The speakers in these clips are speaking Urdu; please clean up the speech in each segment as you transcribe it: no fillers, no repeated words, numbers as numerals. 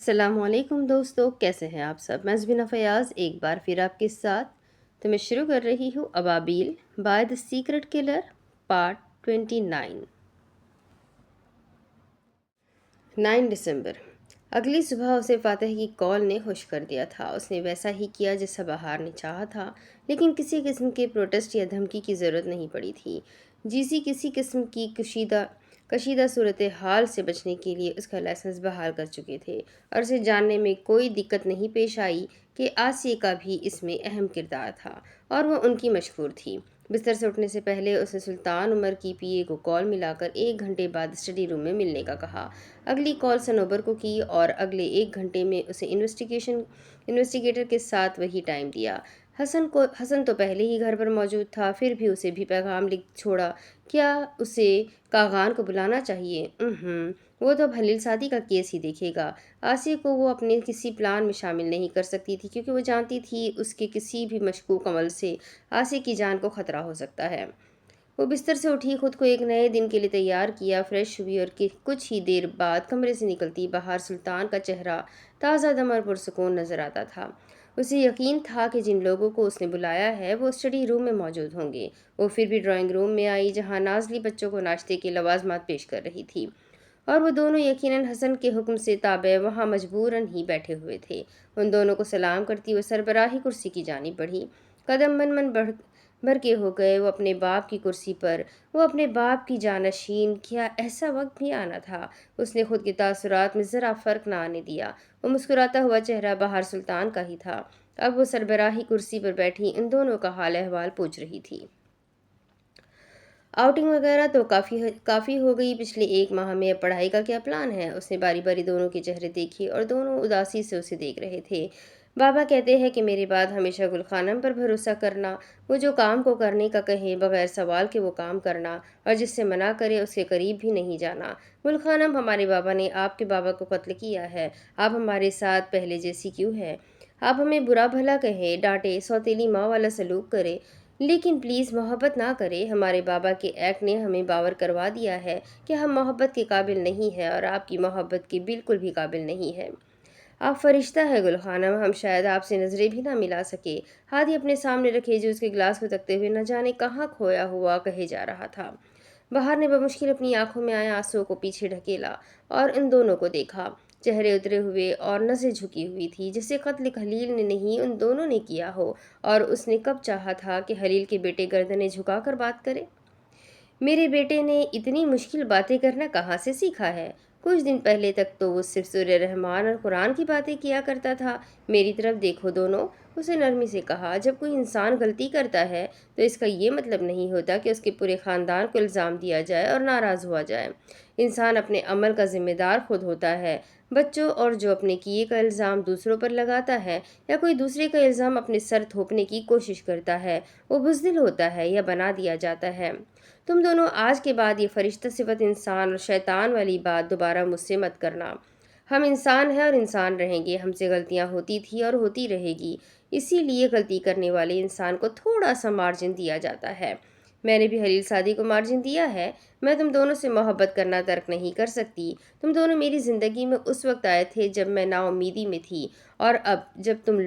السلام علیکم دوستو، کیسے ہیں آپ سب؟ میں زبینہ فیاض ایک بار پھر آپ کے ساتھ تو میں شروع کر رہی ہوں ابابیل by the secret colour part 29۔ 9 دسمبر۔ اگلی صبح اسے فاتح کی کال نے خوش کر دیا تھا۔ اس نے ویسا ہی کیا جیسا بہار نے چاہا تھا، لیکن کسی قسم کے پروٹیسٹ یا دھمکی کی ضرورت نہیں پڑی تھی۔ جیسی کسی قسم کی کشیدہ صورتحال سے بچنے کے لیے اس کا لائسنس بحال کر چکے تھے، اور اسے جاننے میں کوئی دقت نہیں پیش آئی کہ آسیہ کا بھی اس میں اہم کردار تھا اور وہ ان کی مشہور تھی۔ بستر سے اٹھنے سے پہلے اس نے سلطان عمر کی پی اے کو کال ملا کر 1 گھنٹے بعد اسٹڈی روم میں ملنے کا کہا۔ اگلی کال صنوبر کو کی اور اگلے 1 گھنٹے میں اسے انویسٹیگیٹر کے ساتھ وہی ٹائم دیا۔ حسن تو پہلے ہی گھر پر موجود تھا، پھر بھی اسے بھی پیغام لکھ چھوڑا۔ کیا اسے کاغان کو بلانا چاہیے؟ وہ تو اب حلیل سعدی کا کیس ہی دیکھے گا۔ آسیہ کو وہ اپنے کسی پلان میں شامل نہیں کر سکتی تھی، کیونکہ وہ جانتی تھی اس کے کسی بھی مشکوک عمل سے آسیہ کی جان کو خطرہ ہو سکتا ہے۔ وہ بستر سے اٹھی، خود کو ایک نئے دن کے لیے تیار کیا، فریش ہوئی اور کچھ ہی دیر بعد کمرے سے نکلتی باہر سلطان کا چہرہ تازہ دم اور پرسکون نظر آتا تھا۔ اسے یقین تھا کہ جن لوگوں کو اس نے بلایا ہے وہ اسٹڈی روم میں موجود ہوں گے۔ وہ پھر بھی ڈرائنگ روم میں آئی، جہاں نازلی بچوں کو ناشتے کے لوازمات پیش کر رہی تھی، اور وہ دونوں یقیناً حسن کے حکم سے تابع وہاں مجبوراً ہی بیٹھے ہوئے تھے۔ ان دونوں کو سلام کرتی وہ سربراہی کرسی کی جانب بڑھی۔ قدم من بھر کے ہو گئے وہ اپنے باپ کی کرسی پر، وہ اپنے باپ کی جانشین۔ کیا ایسا وقت بھی آنا تھا؟ اس نے خود کے تاثرات میں ذرا فرق نہ آنے دیا۔ وہ مسکراتا ہوا چہرہ باہر سلطان کا ہی تھا۔ اب وہ سربراہی کرسی پر بیٹھی ان دونوں کا حال احوال پوچھ رہی تھی۔ آؤٹنگ وغیرہ تو کافی ہو گئی۔ پچھلے 1 ماہ میں اب پڑھائی کا کیا پلان ہے؟ اس نے باری باری دونوں کے چہرے دیکھے اور دونوں اداسی سے اسے دیکھ رہے تھے۔ بابا کہتے ہیں کہ میرے بعد ہمیشہ گل خانم پر بھروسہ کرنا، وہ جو کام کو کرنے کا کہے بغیر سوال کے وہ کام کرنا، اور جس سے منع کرے اس کے قریب بھی نہیں جانا۔ گل خانم، ہمارے بابا نے آپ کے بابا کو قتل کیا ہے، آپ ہمارے ساتھ پہلے جیسی کیوں ہے؟ آپ ہمیں برا بھلا کہے، ڈانٹے، سوتیلی ماں والا سلوک کرے، لیکن پلیز محبت نہ کرے۔ ہمارے بابا کے ایکٹ نے ہمیں باور کروا دیا ہے کہ ہم محبت کے قابل نہیں ہیں، اور آپ کی محبت کے بالکل بھی قابل نہیں ہے۔ آپ فرشتہ ہے گل خانم، ہم شاید آپ سے نظریں بھی نہ ملا سکے۔ ہاتھ اپنے سامنے رکھے جوس کے گلاس کو تکتے ہوئے نہ جانے کہاں کھویا ہوا کہے جا رہا تھا۔ بہار نے بمشکل اپنی آنکھوں میں آئے آنسوؤں کو پیچھے ڈھکیلا اور ان دونوں کو دیکھا۔ چہرے اترے ہوئے اور نظریں جھکی ہوئی تھی، جسے قتل خلیل نے نہیں ان دونوں نے کیا ہو، اور اس نے کب چاہا تھا کہ خلیل کے بیٹے گردنیں جھکا کر بات کرے۔ میرے بیٹے نے اتنی مشکل باتیں کرنا کہاں سے سیکھا ہے؟ کچھ دن پہلے تک تو وہ صرف سورہ رحمان اور قرآن کی باتیں کیا کرتا تھا۔ میری طرف دیکھو دونوں، اسے نرمی سے کہا۔ جب کوئی انسان غلطی کرتا ہے تو اس کا یہ مطلب نہیں ہوتا کہ اس کے پورے خاندان کو الزام دیا جائے اور ناراض ہوا جائے۔ انسان اپنے عمل کا ذمہ دار خود ہوتا ہے۔ بچوں اور جو اپنے کیے کا الزام دوسروں پر لگاتا ہے یا کوئی دوسرے کا الزام اپنے سر تھوپنے کی کوشش کرتا ہے، وہ بزدل ہوتا ہے یا بنا دیا جاتا ہے۔ تم دونوں آج کے بعد یہ فرشتہ صفت انسان اور شیطان والی بات دوبارہ مجھ سے مت کرنا۔ ہم انسان ہیں اور انسان رہیں گے، ہم سے غلطیاں ہوتی تھی اور ہوتی رہے گی، اسی لیے غلطی کرنے والے انسان کو تھوڑا سا مارجن دیا جاتا ہے۔ میں نے بھی حلیل سعدی کو مارجن دیا ہے۔ میں تم دونوں سے محبت کرنا ترک نہیں کر سکتی۔ تم دونوں میری زندگی میں اس وقت آئے تھے جب میں نا امیدی میں تھی، اور اب جب تم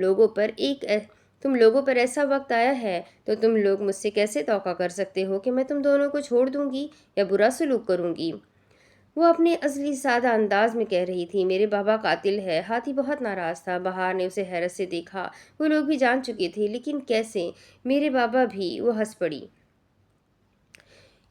لوگوں پر ایسا وقت آیا ہے تو تم لوگ مجھ سے کیسے توقع کر سکتے ہو کہ میں تم دونوں کو چھوڑ دوں گی یا برا سلوک کروں گی؟ وہ اپنے اصلی سادہ انداز میں کہہ رہی تھی، میرے بابا قاتل ہے۔ ہاتھی بہت ناراض تھا۔ بہار نے اسے حیرت سے دیکھا۔ وہ لوگ بھی جان چکے تھے، لیکن کیسے؟ میرے بابا بھی؟ وہ ہنس پڑی۔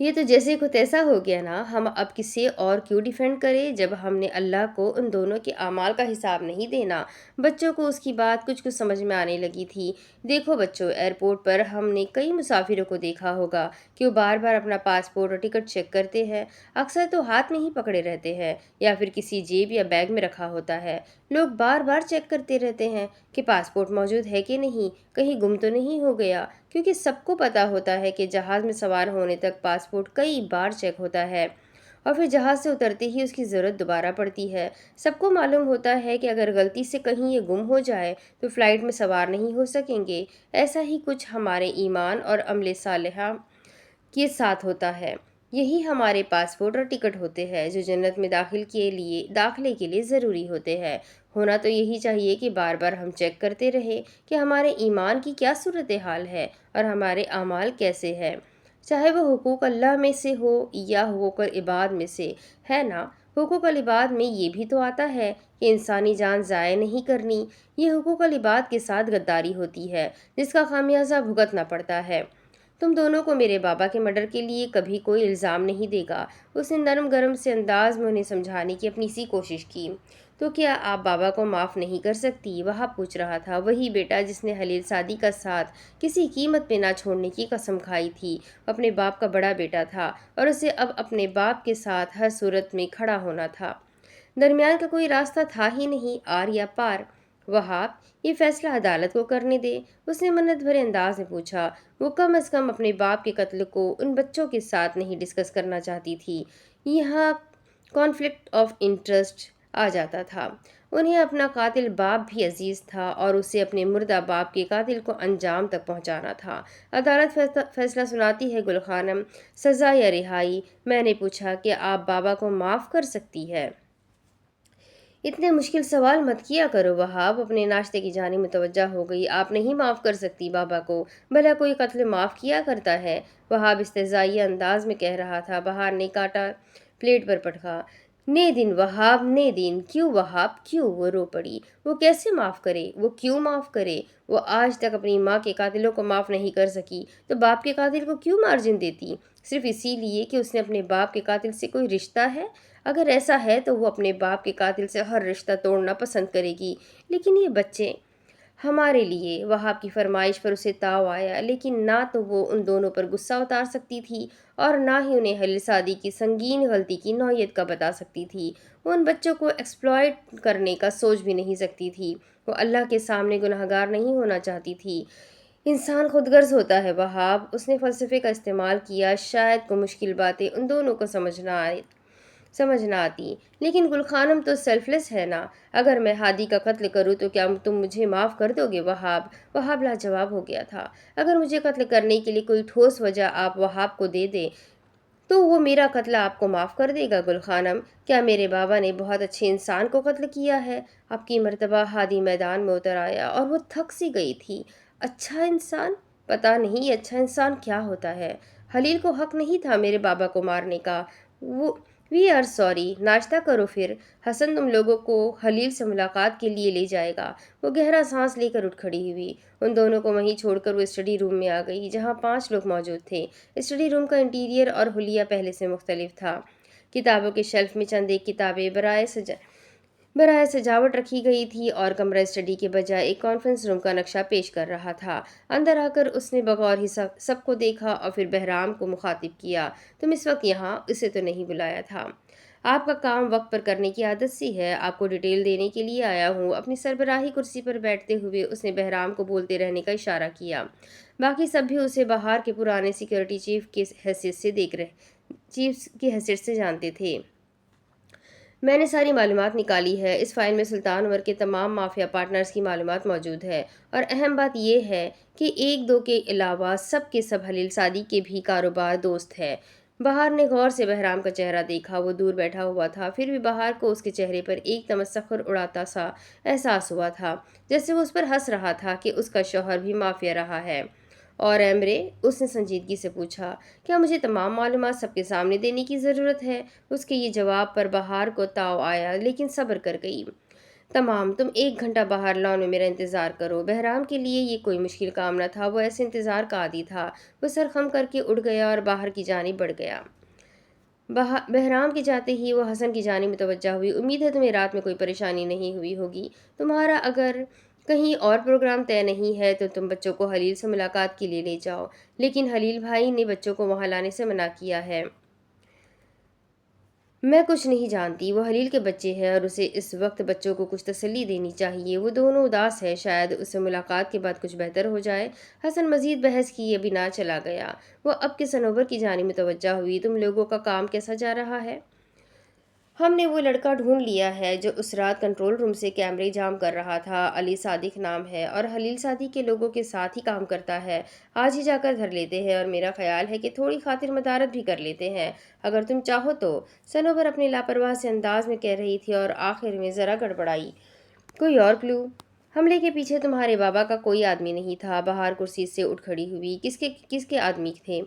یہ تو جیسے کو تیسا ہو گیا نا، ہم اب کسے اور کیوں ڈیفینڈ کریں جب ہم نے اللہ کو ان دونوں کے اعمال کا حساب نہیں دینا۔ بچوں کو اس کی بات کچھ سمجھ میں آنے لگی تھی۔ دیکھو بچوں، ایئرپورٹ پر ہم نے کئی مسافروں کو دیکھا ہوگا کہ وہ بار بار اپنا پاسپورٹ اور ٹکٹ چیک کرتے ہیں۔ اکثر تو ہاتھ میں ہی پکڑے رہتے ہیں یا پھر کسی جیب یا بیگ میں رکھا ہوتا ہے۔ لوگ بار بار چیک کرتے رہتے ہیں کہ پاسپورٹ موجود ہے کہ نہیں، کہیں گم تو نہیں ہو گیا، کیونکہ سب کو پتہ ہوتا ہے کہ جہاز میں سوار ہونے تک پاسپورٹ کئی بار چیک ہوتا ہے، اور پھر جہاز سے اترتے ہی اس کی ضرورت دوبارہ پڑتی ہے۔ سب کو معلوم ہوتا ہے کہ اگر غلطی سے کہیں یہ گم ہو جائے تو فلائٹ میں سوار نہیں ہو سکیں گے۔ ایسا ہی کچھ ہمارے ایمان اور عمل صالحہ کے ساتھ ہوتا ہے۔ یہی ہمارے پاسپورٹ اور ٹکٹ ہوتے ہیں جو جنت میں داخلے کے لیے ضروری ہوتے ہیں۔ ہونا تو یہی چاہیے کہ بار بار ہم چیک کرتے رہے کہ ہمارے ایمان کی کیا صورتحال ہے اور ہمارے اعمال کیسے ہیں، چاہے وہ حقوق اللہ میں سے ہو یا حقوق العباد میں سے، ہے نا؟ حقوق العباد میں یہ بھی تو آتا ہے کہ انسانی جان ضائع نہیں کرنی۔ یہ حقوق العباد کے ساتھ غداری ہوتی ہے جس کا خمیازہ بھگتنا پڑتا ہے۔ تم دونوں کو میرے بابا کے مرڈر کے لیے کبھی کوئی الزام نہیں دے گا۔ اس نے نرم گرم سے انداز میں انہیں سمجھانے کی اپنی سی کوشش کی۔ تو کیا آپ بابا کو معاف نہیں کر سکتی؟ وہاب پوچھ رہا تھا، وہی بیٹا جس نے حلیل سعدی کا ساتھ کسی قیمت پہ نہ چھوڑنے کی قسم کھائی تھی۔ اپنے باپ کا بڑا بیٹا تھا اور اسے اب اپنے باپ کے ساتھ ہر صورت میں کھڑا ہونا تھا۔ درمیان کا کوئی راستہ تھا ہی نہیں، آر یا پار۔ وہاب، یہ فیصلہ عدالت کو کرنے دے، اس نے منت بھرے انداز میں پوچھا۔ وہ کم از کم اپنے باپ کے قتل کو ان بچوں کے ساتھ نہیں ڈسکس کرنا چاہتی تھی۔ یہاں کانفلکٹ آف انٹرسٹ آ جاتا تھا۔ انہیں اپنا قاتل باپ بھی عزیز تھا اور اسے اپنے مردہ باپ کے قاتل کو انجام تک پہنچانا تھا۔ عدالت فیصلہ سناتی ہے گل خانم، سزا یا رہائی؟ میں نے پوچھا، کہ آپ بابا کو معاف کر سکتی ہے؟ اتنے مشکل سوال مت کیا کرو۔ وہاب اپنے ناشتے کی جانب متوجہ ہو گئی۔ آپ نہیں معاف کر سکتی بابا کو؟ بھلا کوئی قتل معاف کیا کرتا ہے؟ وہاب استہزائیہ انداز میں کہہ رہا تھا۔ بہار نے کاٹا پلیٹ پر پٹکا۔ نے دن وہاب، نے دن۔ کیوں وہاب کیوں؟ وہ رو پڑی۔ وہ کیسے معاف کرے؟ وہ کیوں معاف کرے؟ وہ آج تک اپنی ماں کے قاتلوں کو معاف نہیں کر سکی تو باپ کے قاتل کو کیوں مارجن دیتی؟ صرف اسی لیے کہ اس نے اپنے باپ کے قاتل سے کوئی رشتہ ہے؟ اگر ایسا ہے تو وہ اپنے باپ کے قاتل سے ہر رشتہ توڑنا پسند کرے گی۔ لیکن یہ بچے ہمارے لیے، وہاب کی فرمائش پر اسے تاؤ آیا، لیکن نہ تو وہ ان دونوں پر غصہ اتار سکتی تھی اور نہ ہی انہیں حلیل سعدی کی سنگین غلطی کی نوعیت کا بتا سکتی تھی۔ وہ ان بچوں کو ایکسپلائٹ کرنے کا سوچ بھی نہیں سکتی تھی۔ وہ اللہ کے سامنے گنہگار نہیں ہونا چاہتی تھی۔ انسان خود غرض ہوتا ہے وہاب، اس نے فلسفے کا استعمال کیا۔ شاید کو مشکل باتیں ان دونوں کو سمجھ نہ آتی، لیکن گل خانم تو سیلف لیس ہے نا۔ اگر میں ہادی کا قتل کروں تو کیا تم مجھے معاف کر دو گے وہاب لاجواب ہو گیا تھا۔ اگر مجھے قتل کرنے کے لیے کوئی ٹھوس وجہ آپ وہاب کو دے دیں تو وہ میرا قتل آپ کو معاف کر دے گا گل خانم۔ کیا میرے بابا نے بہت اچھے انسان کو قتل کیا ہے؟ اب کی مرتبہ ہادی میدان میں اتر آیا اور وہ تھک سی گئی تھی۔ اچھا انسان؟ پتہ نہیں اچھا انسان کیا ہوتا ہے۔ حلیل کو حق نہیں تھا میرے بابا کو مارنے کا۔ We are sorry. ناشتہ کرو پھر، حسن تم لوگوں کو حلیل سے ملاقات کے لیے لے جائے گا۔ وہ گہرا سانس لے کر اٹھ کھڑی ہوئی۔ ان دونوں کو وہیں چھوڑ کر وہ اسٹڈی روم میں آ گئی جہاں 5 لوگ موجود تھے۔ اسٹڈی روم کا انٹیریئر اور حلیہ پہلے سے مختلف تھا۔ کتابوں کے شیلف میں چند ایک کتابیں برائے سجاوٹ رکھی گئی تھی اور کمرہ اسٹڈی کے بجائے ایک کانفرنس روم کا نقشہ پیش کر رہا تھا۔ اندر آ کر اس نے بغور ہی سب کو دیکھا اور پھر بہرام کو مخاطب کیا، تم اس وقت یہاں؟ اسے تو نہیں بلایا تھا۔ آپ کا کام وقت پر کرنے کی عادت سی ہے، آپ کو ڈیٹیل دینے کے لیے آیا ہوں۔ اپنی سربراہی کرسی پر بیٹھتے ہوئے اس نے بہرام کو بولتے رہنے کا اشارہ کیا۔ باقی سب بھی اسے بہار کے پرانے سیکیورٹی چیف کی حیثیت سے جانتے تھے۔ میں نے ساری معلومات نکالی ہے۔ اس فائل میں سلطان عمر کے تمام مافیا پارٹنرز کی معلومات موجود ہے، اور اہم بات یہ ہے کہ 1-2 کے علاوہ سب کے سب حلیل سعدی کے بھی کاروبار دوست ہے۔ بہار نے غور سے بہرام کا چہرہ دیکھا۔ وہ دور بیٹھا ہوا تھا، پھر بھی بہار کو اس کے چہرے پر ایک تمسخر اڑاتا سا احساس ہوا تھا، جیسے وہ اس پر ہنس رہا تھا کہ اس کا شوہر بھی مافیا رہا ہے۔ اور ایمرے؟ اس نے سنجیدگی سے پوچھا، کیا مجھے تمام معلومات سب کے سامنے دینے کی ضرورت ہے؟ اس کے یہ جواب پر بہار کو تاؤ آیا، لیکن صبر کر گئی۔ تمام، تم 1 گھنٹہ باہر لان میں میرا انتظار کرو۔ بہرام کے لیے یہ کوئی مشکل کام نہ تھا، وہ ایسے انتظار کا عادی تھا۔ وہ سر خم کر کے اٹھ گیا اور باہر کی جانب بڑھ گیا۔ بہرام کے جاتے ہی وہ حسن کی جانب متوجہ ہوئی۔ امید ہے تمہیں رات میں کوئی پریشانی نہیں ہوئی ہوگی۔ تمہارا اگر کہیں اور پروگرام طے نہیں ہے تو تم بچوں کو حلیل سے ملاقات کے لیے لے جاؤ، لیکن حلیل بھائی نے بچوں کو وہاں لانے سے منع کیا ہے۔ میں کچھ نہیں جانتی، وہ حلیل کے بچے ہیں اور اسے اس وقت بچوں کو کچھ تسلی دینی چاہیے۔ وہ دونوں اداس ہے، شاید اس سے ملاقات کے بعد کچھ بہتر ہو جائے۔ حسن مزید بحث کیے بنا چلا گیا۔ وہ اب کے صنوبر کی جانب متوجہ ہوئی، تم لوگوں کا کام کیسا جا رہا ہے؟ ہم نے وہ لڑکا ڈھونڈ لیا ہے جو اس رات کنٹرول روم سے کیمرے جام کر رہا تھا۔ علی صادق نام ہے اور حلیل صادق کے لوگوں کے ساتھ ہی کام کرتا ہے۔ آج ہی جا کر دھر لیتے ہیں اور میرا خیال ہے کہ تھوڑی خاطر مدارت بھی کر لیتے ہیں اگر تم چاہو تو، سنوبر اپنے لاپرواہ سے انداز میں کہہ رہی تھی اور آخر میں ذرا گڑبڑائی۔ کوئی اور کلو؟ حملے کے پیچھے تمہارے بابا کا کوئی آدمی نہیں تھا۔ بہار کرسی سے اٹھ کھڑی ہوئی۔ کس کے آدمی تھے؟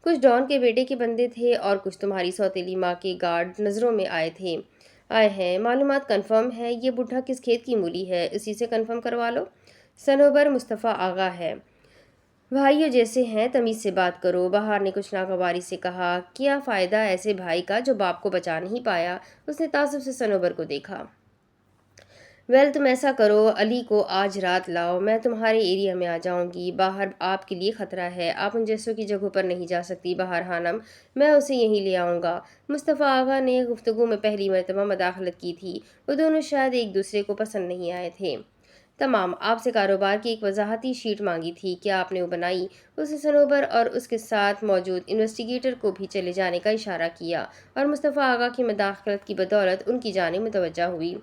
کچھ ڈان کے بیٹے کے بندے تھے اور کچھ تمہاری سوتیلی ماں کے گارڈ نظروں میں آئے تھے۔ آئے ہیں، معلومات کنفرم ہے۔ یہ بڈھا کس کھیت کی مولی ہے، اسی سے کنفرم کروا لو۔ سنوبر مصطفیٰ آغا ہے۔ بھائیوں جیسے ہیں، تمیز سے بات کرو، بہار نے کچھ ناگواری سے کہا۔ کیا فائدہ ایسے بھائی کا جو باپ کو بچا نہیں پایا؟ اس نے تعصب سے سنوبر کو دیکھا۔ ویل تم ایسا کرو، علی کو آج رات لاؤ، میں تمہارے ایریا میں آ جاؤں گی۔ باہر آپ کے لیے خطرہ ہے، آپ ان جیسوں کی جگہوں پر نہیں جا سکتی بہار خانم، میں اسے یہیں لے آؤں گا۔ مصطفیٰ آغا نے گفتگو میں پہلی مرتبہ مداخلت کی تھی۔ وہ دونوں شاید ایک دوسرے کو پسند نہیں آئے تھے۔ تمام آپ سے کاروبار کی ایک وضاحتی شیٹ مانگی تھی، کیا آپ نے وہ بنائی؟ اس نے سنوبر اور اس کے ساتھ موجود انویسٹیگیٹر کو بھی چلے جانے کا اشارہ کیا اور مصطفیٰ آغا کی مداخلت کی بدولت ان کی جانب متوجہ ہوئی۔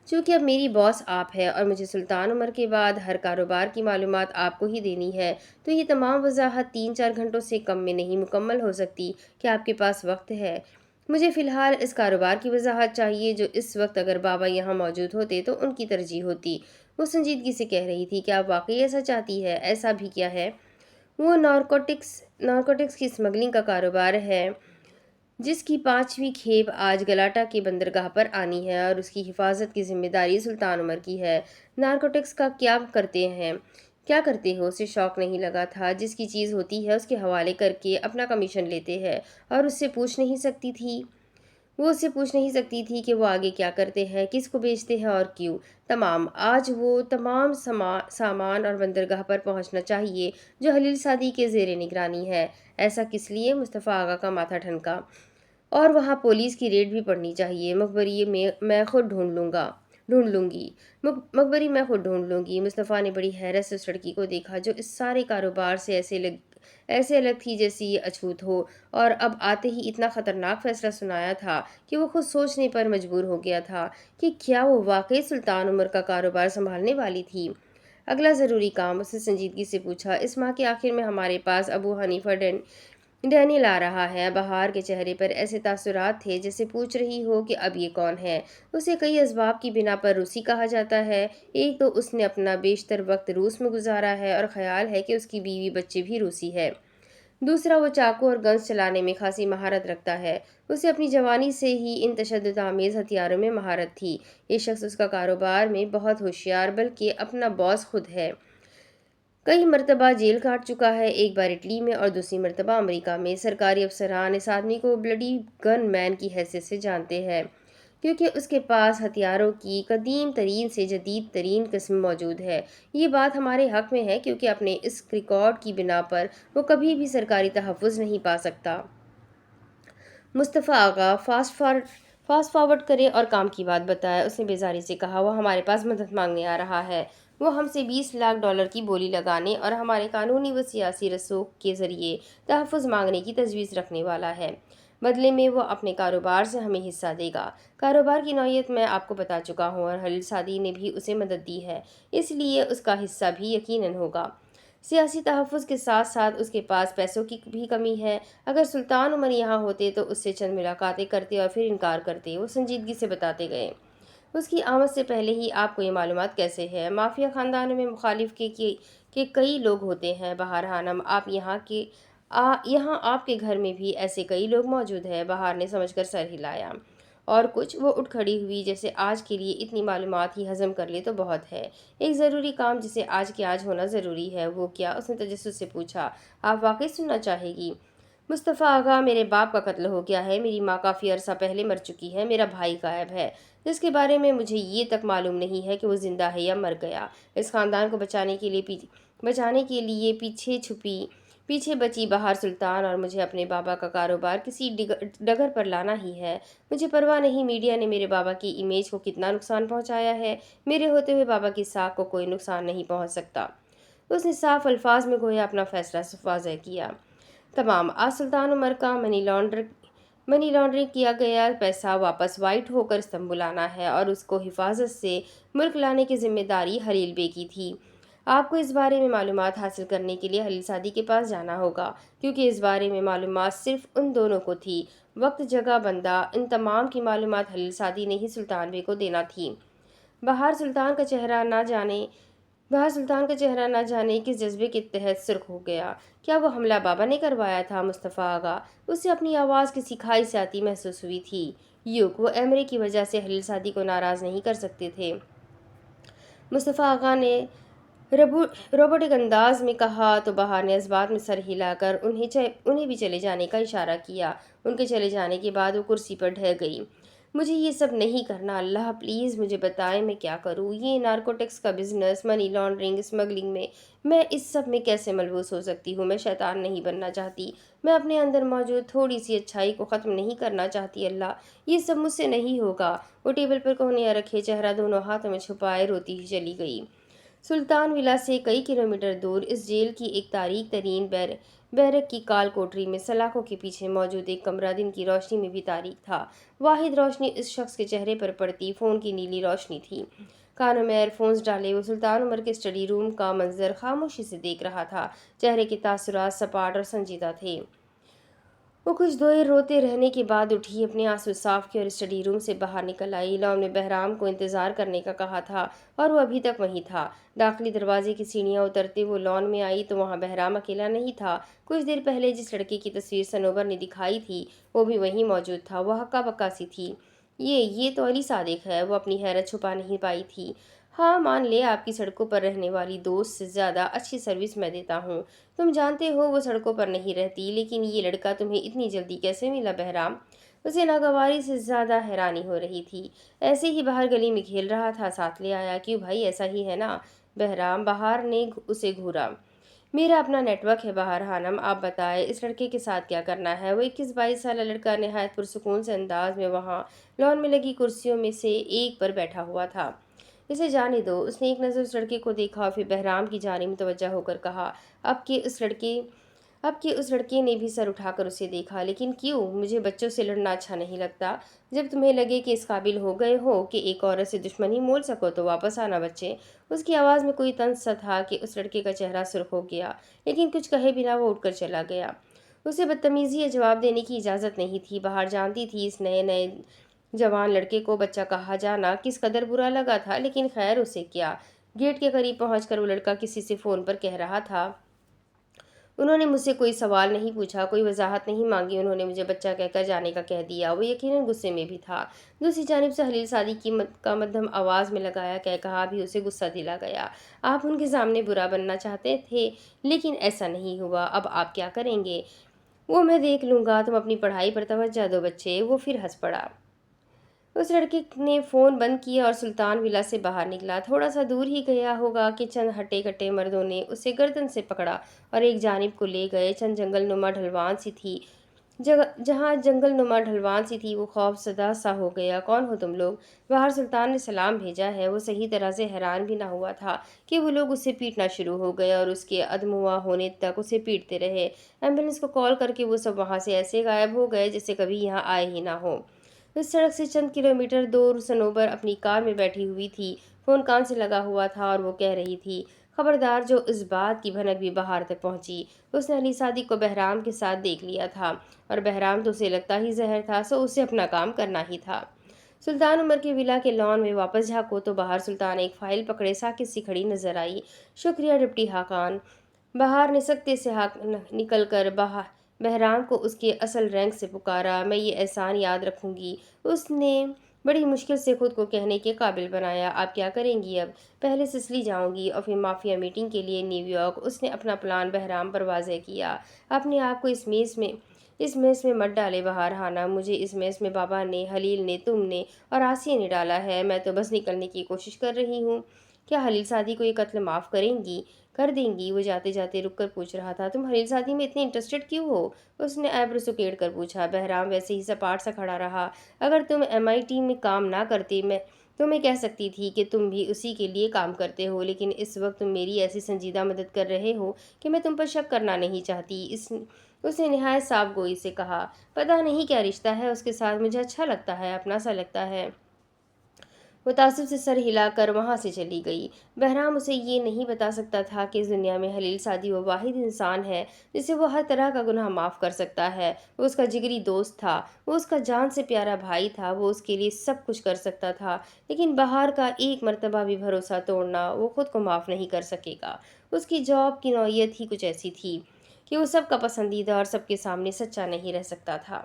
چونکہ اب میری باس آپ ہے اور مجھے سلطان عمر کے بعد ہر کاروبار کی معلومات آپ کو ہی دینی ہے، تو یہ تمام وضاحت 3-4 گھنٹوں سے کم میں نہیں مکمل ہو سکتی۔ کیا آپ کے پاس وقت ہے؟ مجھے فی الحال اس کاروبار کی وضاحت چاہیے جو اس وقت اگر بابا یہاں موجود ہوتے تو ان کی ترجیح ہوتی۔ وہ سنجیدگی سے کہہ رہی تھی، کیا آپ واقعی ایسا چاہتی ہے؟ ایسا بھی کیا ہے؟ وہ نارکوٹکس کی اسمگلنگ کا کاروبار ہے جس کی 5ویں کھیپ آج گلاٹا کے بندرگاہ پر آنی ہے اور اس کی حفاظت کی ذمہ داری سلطان عمر کی ہے۔ نارکوٹکس کا کیا کرتے ہو؟ اسے شوق نہیں لگا تھا۔ جس کی چیز ہوتی ہے اس کے حوالے کر کے اپنا کمیشن لیتے ہیں اور اس سے پوچھ نہیں سکتی تھی۔ وہ اس سے پوچھ نہیں سکتی تھی کہ وہ آگے کیا کرتے ہیں، کس کو بیچتے ہیں اور کیوں۔ تمام آج وہ تمام سامان اور بندرگاہ پر پہنچنا چاہیے جو حلیل صادق کے زیر نگرانی ہے۔ ایسا کس لیے؟ مصطفیٰ آغا کا ماتھا ٹھنکا۔ اور وہاں پولیس کی ریڈ بھی پڑنی چاہیے۔ مقبری میں خود ڈھونڈ لوں گی۔ مقبری میں خود ڈھونڈ لوں گی۔ مصطفیٰ نے بڑی حیرت سے اس لڑکی کو دیکھا جو اس سارے کاروبار سے ایسے الگ تھی جیسے یہ اچھوت ہو، اور اب آتے ہی اتنا خطرناک فیصلہ سنایا تھا کہ وہ خود سوچنے پر مجبور ہو گیا تھا کہ کیا وہ واقعی سلطان عمر کا کاروبار سنبھالنے والی تھی۔ اگلا ضروری کام؟ اس نے سنجیدگی سے پوچھا۔ اس ماہ کے آخر میں ہمارے پاس ابو حنیفہ ڈینیل آ رہا ہے۔ بہار کے چہرے پر ایسے تاثرات تھے جیسے پوچھ رہی ہو کہ اب یہ کون ہے۔ اسے کئی اسباب کی بنا پر روسی کہا جاتا ہے۔ ایک تو اس نے اپنا بیشتر وقت روس میں گزارا ہے اور خیال ہے کہ اس کی بیوی بچے بھی روسی ہے۔ دوسرا، وہ چاقو اور گنز چلانے میں خاصی مہارت رکھتا ہے۔ اسے اپنی جوانی سے ہی ان تشدد آمیز ہتھیاروں میں مہارت تھی۔ یہ شخص اس کا کاروبار میں بہت ہوشیار بلکہ اپنا باس خود ہے۔ کئی مرتبہ جیل کاٹ چکا ہے، ایک بار اٹلی میں اور دوسری مرتبہ امریکہ میں۔ سرکاری افسران اس آدمی کو بلڈی گن مین کی حیثیت سے جانتے ہیں کیونکہ اس کے پاس ہتھیاروں کی قدیم ترین سے جدید ترین قسم موجود ہے۔ یہ بات ہمارے حق میں ہے کیونکہ اپنے اس ریکارڈ کی بنا پر وہ کبھی بھی سرکاری تحفظ نہیں پا سکتا۔ مصطفیٰ آغا فاسٹ فارورڈ کرے اور کام کی بات بتائے، اس نے بیزاری سے کہا۔ وہ ہمارے پاس مدد مانگنے آ رہا ہے۔ وہ ہم سے $20 لاکھ کی بولی لگانے اور ہمارے قانونی و سیاسی رسوخ کے ذریعے تحفظ مانگنے کی تجویز رکھنے والا ہے۔ بدلے میں وہ اپنے کاروبار سے ہمیں حصہ دے گا۔ کاروبار کی نوعیت میں آپ کو بتا چکا ہوں اور حلیل صادق نے بھی اسے مدد دی ہے، اس لیے اس کا حصہ بھی یقیناً ہوگا۔ سیاسی تحفظ کے ساتھ ساتھ اس کے پاس پیسوں کی بھی کمی ہے۔ اگر سلطان عمر یہاں ہوتے تو اس سے چند ملاقاتیں کرتے اور پھر انکار کرتے۔ وہ سنجیدگی سے بتاتے گئے۔ اس کی آمد سے پہلے ہی آپ کو یہ معلومات کیسے ہے؟ مافیا خاندانوں میں مخالف کے کئی لوگ ہوتے ہیں بہار خانم، یہاں آپ کے گھر میں بھی ایسے کئی لوگ موجود ہیں۔ بہار نے سمجھ کر سر ہلایا۔ اور کچھ؟ وہ اٹھ کھڑی ہوئی۔ جیسے آج کے لیے اتنی معلومات ہی ہضم کر لے تو بہت ہے۔ ایک ضروری کام جسے آج کے آج ہونا ضروری ہے۔ وہ کیا؟ اس نے تجسس سے پوچھا۔ آپ واقعی سننا چاہے گی؟ مصطفیٰ آغا، میرے باپ کا قتل ہو گیا ہے، میری ماں کافی عرصہ پہلے مر چکی ہے، میرا بھائی غائب ہے جس کے بارے میں مجھے یہ تک معلوم نہیں ہے کہ وہ زندہ ہے یا مر گیا۔ اس خاندان کو بچانے کے لیے پیچھے بچی بہار سلطان اور مجھے اپنے بابا کا کاروبار کسی ڈگر پر لانا ہی ہے۔ مجھے پرواہ نہیں میڈیا نے میرے بابا کی امیج کو کتنا نقصان پہنچایا ہے، میرے ہوتے ہوئے بابا کی ساکھ کو کوئی نقصان نہیں پہنچ سکتا۔ اس نے صاف الفاظ میں گویا اپنا فیصلہ واضح کیا۔ تمام آج سلطان عمر کا منی لانڈرنگ کیا گیا پیسہ واپس وائٹ ہو کر استنبول آنا ہے اور اس کو حفاظت سے ملک لانے کی ذمہ داری حلیل بے کی تھی۔ آپ کو اس بارے میں معلومات حاصل کرنے کے لیے حلیل سعدی کے پاس جانا ہوگا، کیونکہ اس بارے میں معلومات صرف ان دونوں کو تھی۔ وقت، جگہ، بندہ، ان تمام کی معلومات حلیل سعدی نے ہی سلطان بے کو دینا تھی۔ بہار سلطان کا چہرہ نہ جانے کس جذبے کے تحت سرخ ہو گیا۔ کیا وہ حملہ بابا نے کروایا تھا؟ مصطفیٰ آغا، اسے اپنی آواز کسی کھائی سے آتی محسوس ہوئی تھی۔ وہ ایمرے کی وجہ سے حلیل سعدی کو ناراض نہیں کر سکتے تھے۔ مصطفیٰ آغا نے روبوٹک انداز میں کہا تو بہار نے اس بات میں سر ہلا کر انہیں بھی چلے جانے کا اشارہ کیا۔ ان کے چلے جانے کے بعد وہ کرسی پر ڈھل گئی۔ مجھے یہ سب نہیں کرنا، اللہ پلیز مجھے بتائیں میں کیا کروں۔ یہ نارکوٹکس کا بزنس، منی لانڈرنگ، اسمگلنگ میں اس سب میں کیسے ملوث ہو سکتی ہوں؟ میں شیطان نہیں بننا چاہتی، میں اپنے اندر موجود تھوڑی سی اچھائی کو ختم نہیں کرنا چاہتی، اللہ یہ سب مجھ سے نہیں ہوگا۔ وہ ٹیبل پر کہنیاں رکھے چہرہ دونوں ہاتھوں میں چھپائے روتی ہی چلی گئی۔ سلطان ولا سے کئی کلومیٹر دور اس جیل کی ایک تاریک ترین بیرک کی کال کوٹری میں سلاخوں کے پیچھے موجود ایک کمرہ دن کی روشنی میں بھی تاریک تھا۔ واحد روشنی اس شخص کے چہرے پر پڑتی فون کی نیلی روشنی تھی۔ کانوں میں ایئر فونز ڈالے وہ سلطان عمر کے اسٹڈی روم کا منظر خاموشی سے دیکھ رہا تھا۔ چہرے کے تاثرات سپاٹ اور سنجیدہ تھے۔ وہ کچھ دیر روتے رہنے کے بعد اٹھی، اپنے آنسو صاف کیے اور اسٹڈی روم سے باہر نکل آئی۔ لون نے بہرام کو انتظار کرنے کا کہا تھا اور وہ ابھی تک وہیں تھا۔ داخلی دروازے کی سیڑھیاں اترتے وہ لون میں آئی تو وہاں بہرام اکیلا نہیں تھا۔ کچھ دیر پہلے جس لڑکے کی تصویر صنوبر نے دکھائی تھی وہ بھی وہیں موجود تھا۔ وہ ہکا بکا سی تھی۔ یہ تو علی صادق ہے۔ وہ اپنی حیرت چھپا نہیں پائی تھی۔ ہاں مان لے آپ کی سڑکوں پر رہنے والی دوست سے زیادہ اچھی سروس میں دیتا ہوں۔ تم جانتے ہو وہ سڑکوں پر نہیں رہتی، لیکن یہ لڑکا تمہیں اتنی جلدی کیسے ملا بہرام؟ اسے ناگواری سے زیادہ حیرانی ہو رہی تھی۔ ایسے ہی باہر گلی میں کھیل رہا تھا، ساتھ لے آیا۔ کیوں بھائی ایسا ہی ہے نا بہرام؟ بہار نے اسے گھورا۔ میرا اپنا نیٹ ورک ہے بہار خانم، آپ بتائیں اس لڑکے کے ساتھ کیا کرنا ہے؟ وہ 21-22 سالہ لڑکا نہایت پرسکون سے انداز میں وہاں لان میں لگی کرسیوں میں سے ایک پر بیٹھا ہوا تھا۔ اسے جانے دو۔ اس نے ایک نظر اس لڑکے کو دیکھا اور پھر بہرام کی جانب متوجہ ہو کر کہا۔ اب کہ اس لڑکے نے بھی سر اٹھا کر اسے دیکھا۔ لیکن کیوں؟ مجھے بچوں سے لڑنا اچھا نہیں لگتا۔ جب تمہیں لگے کہ اس قابل ہو گئے ہو کہ ایک عورت سے دشمنی مول سکو تو واپس آنا بچے۔ اس کی آواز میں کوئی طنز سا تھا کہ اس لڑکے کا چہرہ سرخ ہو گیا، لیکن کچھ کہے بنا وہ اٹھ کر چلا گیا۔ اسے بدتمیزی یا جواب دینے کی اجازت نہیں تھی۔ بہار جانتی تھی اس نئے جوان لڑکے کو بچہ کہا جانا کس قدر برا لگا تھا، لیکن خیر اسے کیا۔ گیٹ کے قریب پہنچ کر وہ لڑکا کسی سے فون پر کہہ رہا تھا۔ انہوں نے مجھ سے کوئی سوال نہیں پوچھا، کوئی وضاحت نہیں مانگی، انہوں نے مجھے بچہ کہہ کر جانے کا کہہ دیا۔ وہ یقیناً غصے میں بھی تھا۔ دوسری جانب سے حلیل سعدی کا مدھم آواز میں لگایا کہا بھی اسے غصہ دلا گیا۔ آپ ان کے سامنے برا بننا چاہتے تھے، لیکن ایسا نہیں ہوا۔ اب آپ کیا کریں گے؟ وہ میں دیکھ لوں گا، تم اپنی پڑھائی پر توجہ دو بچے۔ وہ پھر ہنس پڑا۔ اس لڑکے نے فون بند کیا اور سلطان ولا سے باہر نکلا۔ تھوڑا سا دور ہی گیا ہوگا کہ چند ہٹے کٹے مردوں نے اسے گردن سے پکڑا اور ایک جانب کو لے گئے۔ چند جنگل نما ڈھلوان سی تھی۔ جہاں جنگل نما ڈھلوان سی تھی وہ خوف زدہ سا ہو گیا۔ کون ہو تم لوگ؟ باہر سلطان نے سلام بھیجا ہے۔ وہ صحیح طرح سے حیران بھی نہ ہوا تھا کہ وہ لوگ اسے پیٹنا شروع ہو گئے اور اس کے ادموا ہونے تک اسے پیٹتے رہے۔ ایمبولینس کو کال کر کے وہ سب وہاں سے ایسے غائب ہو گئے جیسے کبھی یہاں آئے ہی نہ ہوں۔ اس سڑک سے چند کلومیٹر دور صنوبر اپنی کار میں بیٹھی ہوئی تھی۔ فون کان سے لگا ہوا تھا اور وہ کہہ رہی تھی خبردار، جو اس بات کی بھنک بھی بہار تک پہنچی۔ اس نے علی صادق کو بہرام کے ساتھ دیکھ لیا تھا اور بہرام تو اسے لگتا ہی زہر تھا، سو اسے اپنا کام کرنا ہی تھا۔ سلطان عمر کے ولا کے لان میں واپس جھانکو تو باہر سلطان ایک فائل پکڑے ساکت سی کھڑی نظر آئی۔ شکریہ ڈپٹی حاکان۔ بہار نے سکتے سے نکل کر بہرام کو اس کے اصل رینک سے پکارا۔ میں یہ احسان یاد رکھوں گی۔ اس نے بڑی مشکل سے خود کو کہنے کے قابل بنایا۔ آپ کیا کریں گی اب؟ پہلے سسلی جاؤں گی اور پھر مافیا میٹنگ کے لیے نیو یارک۔ اس نے اپنا پلان بہرام پر واضح کیا۔ اپنے آپ کو اس میس میں مت ڈالے بہار خانم، مجھے اس میس میں بابا نے، حلیل نے، تم نے اور آسیہ نے ڈالا ہے۔ میں تو بس نکلنے کی کوشش کر رہی ہوں۔ کیا حلیل سعدی کو یہ قتل معاف کر دیں گی؟ وہ جاتے جاتے رک کر پوچھ رہا تھا۔ تم حلیل سعدی میں اتنے انٹرسٹڈ کیوں ہو؟ اس نے ایبرو سکیڑ کر پوچھا۔ بہرام ویسے ہی سپاٹ سا کھڑا رہا۔ اگر تم MIT میں کام نہ کرتے تو میں کہہ سکتی تھی کہ تم بھی اسی کے لیے کام کرتے ہو، لیکن اس وقت تم میری ایسی سنجیدہ مدد کر رہے ہو کہ میں تم پر شک کرنا نہیں چاہتی۔ اس نے نہایت صاف گوئی سے کہا۔ پتہ نہیں کیا رشتہ ہے اس کے ساتھ، مجھے اچھا لگتا ہے، اپنا سا لگتا ہے۔ وہ تعصب سے سر ہلا کر وہاں سے چلی گئی۔ بہرام اسے یہ نہیں بتا سکتا تھا کہ اس دنیا میں خلیل سعدی وہ واحد انسان ہے جسے وہ ہر طرح کا گناہ معاف کر سکتا ہے۔ وہ اس کا جگری دوست تھا، وہ اس کا جان سے پیارا بھائی تھا، وہ اس کے لیے سب کچھ کر سکتا تھا، لیکن بہار کا ایک مرتبہ بھی بھروسہ توڑنا وہ خود کو معاف نہیں کر سکے گا۔ اس کی جاب کی نوعیت ہی کچھ ایسی تھی کہ وہ سب کا پسندیدہ اور سب کے سامنے سچا نہیں رہ سکتا تھا۔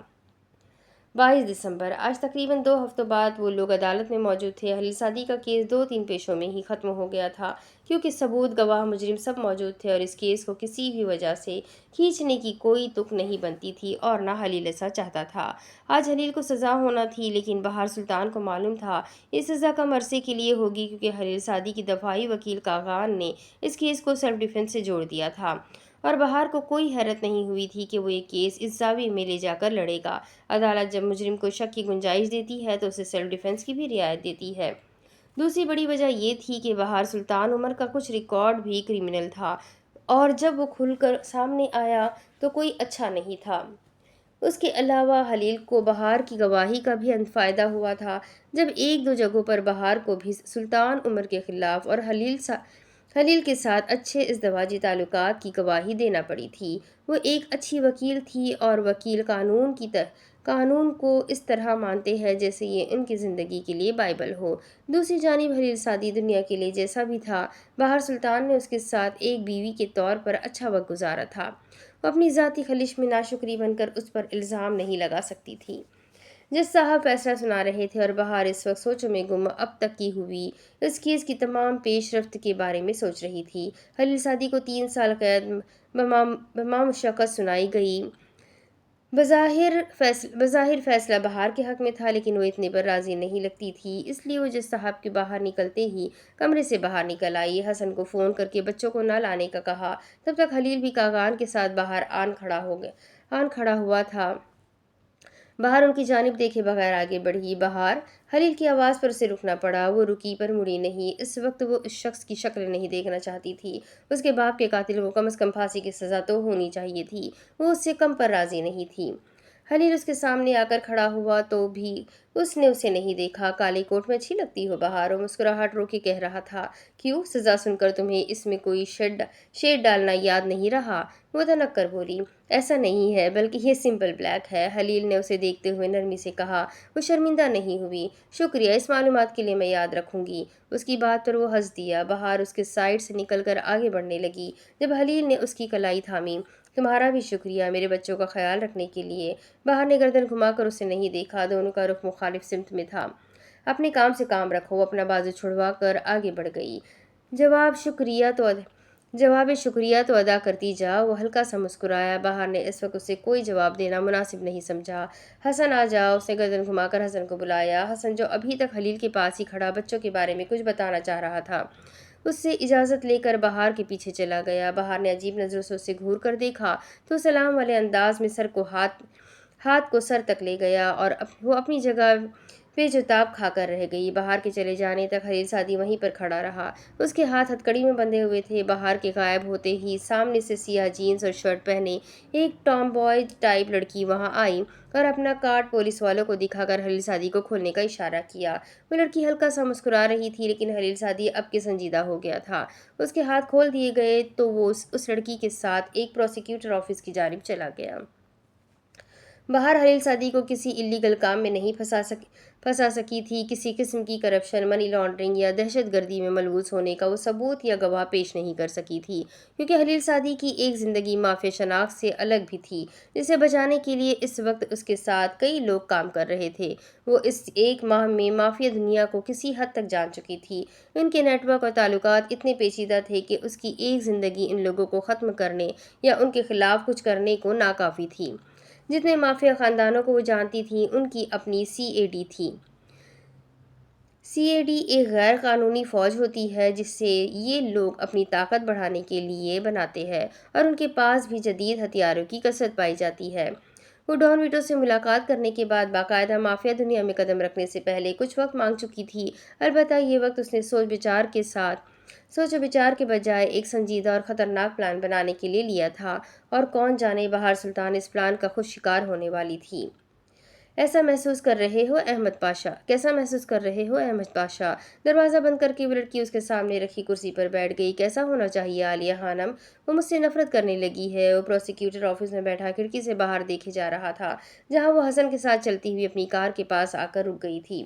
22 دسمبر، آج تقریباً 2 ہفتوں بعد وہ لوگ عدالت میں موجود تھے۔ خلیل سعدی کا کیس 2-3 پیشوں میں ہی ختم ہو گیا تھا، کیونکہ ثبوت، گواہ، مجرم سب موجود تھے، اور اس کیس کو کسی بھی وجہ سے کھینچنے کی کوئی تک نہیں بنتی تھی، اور نہ خلیل ایسا چاہتا تھا۔ آج خلیل کو سزا ہونا تھی، لیکن بہار سلطان کو معلوم تھا اس سزا کم عرصے کے لیے ہوگی، کیونکہ خلیل سعدی کی دفاعی وکیل کاغان نے اس کیس کو سیلف ڈیفنس سے جوڑ دیا تھا، اور بہار کو کوئی حیرت نہیں ہوئی تھی کہ وہ یہ کیس اس زاویے میں لے جا کر لڑے گا۔ عدالت جب مجرم کو شک کی گنجائش دیتی ہے تو اسے سیلف ڈیفنس کی بھی رعایت دیتی ہے۔ دوسری بڑی وجہ یہ تھی کہ بہار سلطان عمر کا کچھ ریکارڈ بھی کرمنل تھا، اور جب وہ کھل کر سامنے آیا تو کوئی اچھا نہیں تھا۔ اس کے علاوہ خلیل کو بہار کی گواہی کا بھی فائدہ ہوا تھا۔ جب 1-2 جگہوں پر بہار کو بھی سلطان عمر کے خلاف اور خلیل کے ساتھ اچھے ازدواجی تعلقات کی گواہی دینا پڑی تھی۔ وہ ایک اچھی وکیل تھی، اور وکیل قانون کو اس طرح مانتے ہیں جیسے یہ ان کی زندگی کے لیے بائبل ہو۔ دوسری جانب خلیل سعدی دنیا کے لیے جیسا بھی تھا، بہار سلطان نے اس کے ساتھ ایک بیوی کے طور پر اچھا وقت گزارا تھا۔ وہ اپنی ذاتی خلش میں ناشکری بن کر اس پر الزام نہیں لگا سکتی تھی۔ جج صاحب فیصلہ سنا رہے تھے، اور بہار اس وقت سوچوں میں گم اب تک کی ہوئی اس کیس کی تمام پیش رفت کے بارے میں سوچ رہی تھی۔ خلیل سعدی کو 3 سال قید بما مشقت سنائی گئی۔ بظاہر فیصلہ بہار کے حق میں تھا، لیکن وہ اتنے پر راضی نہیں لگتی تھی، اس لیے وہ جج صاحب کے باہر نکلتے ہی کمرے سے باہر نکل آئی۔ حسن کو فون کر کے بچوں کو نہ لانے کا کہا۔ تب تک خلیل بھی کاغان کے ساتھ باہر آن کھڑا ہوا تھا۔ بہار ان کی جانب دیکھے بغیر آگے بڑھی۔ بہار! خلیل کی آواز پر اسے رکنا پڑا۔ وہ رکی پر مڑی نہیں۔ اس وقت وہ اس شخص کی شکل نہیں دیکھنا چاہتی تھی۔ اس کے باپ کے قاتل کو کم از کم پھانسی کی سزا تو ہونی چاہیے تھی۔ وہ اس سے کم پر راضی نہیں تھی۔ خلیل اس کے سامنے آ کر کھڑا ہوا تو بھی اس نے اسے نہیں دیکھا۔ کالے کوٹ میں اچھی لگتی ہو بہار، وہ مسکراہٹ روکے کہہ رہا تھا۔ کیوں؟ سزا سن کر تمہیں اس میں کوئی شیڈ ڈالنا یاد نہیں رہا؟ وہ دھنک کر بولی۔ ایسا نہیں ہے، بلکہ یہ سمپل بلیک ہے، خلیل نے اسے دیکھتے ہوئے نرمی سے کہا۔ وہ شرمندہ نہیں ہوئی۔ شکریہ، اس معلومات کے لیے میں یاد رکھوں گی۔ اس کی بات پر وہ ہنس دیا۔ بہار اس کے سائڈ سے نکل کر آگے بڑھنے لگی، جب خلیل نے اس کی کلائی تھامی۔ تمہارا بھی شکریہ، میرے بچوں کا خیال رکھنے کے لیے۔ بہار نے گردن گھما کر اسے نہیں دیکھا، دونوں کا رخ مخالف سمت میں تھا۔ اپنے کام سے کام رکھو، اپنا بازو چھڑوا کر آگے بڑھ گئی۔ جواب شکریہ تو ادا کرتی جا۔ وہ ہلکا سا مسکرایا۔ بہار نے اس وقت اسے کوئی جواب دینا مناسب نہیں سمجھا۔ حسن آ جاؤ، اس نے گردن گھما کر حسن کو بلایا۔ حسن، جو ابھی تک خلیل کے پاس ہی کھڑا بچوں کے بارے میں کچھ بتانا چاہ رہا تھا، اس سے اجازت لے کر بہار کے پیچھے چلا گیا۔ بہار نے عجیب نظروں سے اسے گھور کر دیکھا تو سلام والے انداز میں ہاتھ کو سر تک لے گیا، اور وہ اپنی جگہ پہ جو تاب کھا کر رہ گئی۔ بہار کے چلے جانے تک خلیل سعدی وہیں پر کھڑا رہا۔ اس کے ہاتھ ہتھکڑی میں بندھے ہوئے تھے۔ بہار کے غائب ہوتے ہی سامنے سے سیاہ جینز اور شرٹ پہنے ایک ٹام بوائے ٹائپ لڑکی وہاں آئی، اور اپنا کارڈ پولیس والوں کو دکھا کر خلیل سعدی کو کھولنے کا اشارہ کیا۔ وہ لڑکی ہلکا سا مسکرا رہی تھی، لیکن خلیل سعدی اب کے سنجیدہ ہو گیا تھا۔ اس کے ہاتھ کھول دیے گئے تو وہ اس لڑکی کے ساتھ ایک پروسیکیوٹر آفس کی جانب چلا گیا۔ بہار خلیل سعدی کو کسی الیگل کام میں نہیں پھنسا سکی تھی۔ کسی قسم کی کرپشن، منی لانڈرنگ یا دہشت گردی میں ملوث ہونے کا وہ ثبوت یا گواہ پیش نہیں کر سکی تھی، کیونکہ خلیل سعدی کی ایک زندگی مافیا شناخت سے الگ بھی تھی، جسے بچانے کے لیے اس وقت اس کے ساتھ کئی لوگ کام کر رہے تھے۔ وہ اس 1 ماہ میں مافیا دنیا کو کسی حد تک جان چکی تھی۔ ان کے نیٹ ورک اور تعلقات اتنے پیچیدہ تھے کہ اس کی ایک زندگی ان لوگوں کو ختم کرنے یا ان کے خلاف کچھ کرنے کو ناکافی تھی۔ جتنے مافیا خاندانوں کو وہ جانتی تھی، ان کی اپنی CAD تھی۔ CAD ایک غیر قانونی فوج ہوتی ہے جسے یہ لوگ اپنی طاقت بڑھانے کے لیے بناتے ہیں، اور ان کے پاس بھی جدید ہتھیاروں کی کثرت پائی جاتی ہے۔ وہ ڈان ویٹو سے ملاقات کرنے کے بعد باقاعدہ مافیا دنیا میں قدم رکھنے سے پہلے کچھ وقت مانگ چکی تھی، البتہ یہ وقت اس نے سوچ و بچار کے بجائے ایک سنجیدہ اور خطرناک پلان بنانے کے لیے لیا تھا، اور کون جانے بہار سلطان اس پلان کا خود شکار ہونے والی تھی۔ کیسا محسوس کر رہے ہو احمد پاشا؟ دروازہ بند کر کے وہ لڑکی اس کے سامنے رکھی کرسی پر بیٹھ گئی۔ کیسا ہونا چاہیے عالیہ خانم؟ وہ مجھ سے نفرت کرنے لگی ہے۔ وہ پروسیکیوٹر آفس میں بیٹھا کھڑکی سے باہر دیکھے جا رہا تھا، جہاں وہ حسن کے ساتھ چلتی ہوئی اپنی کار کے پاس آ کر رک گئی تھی۔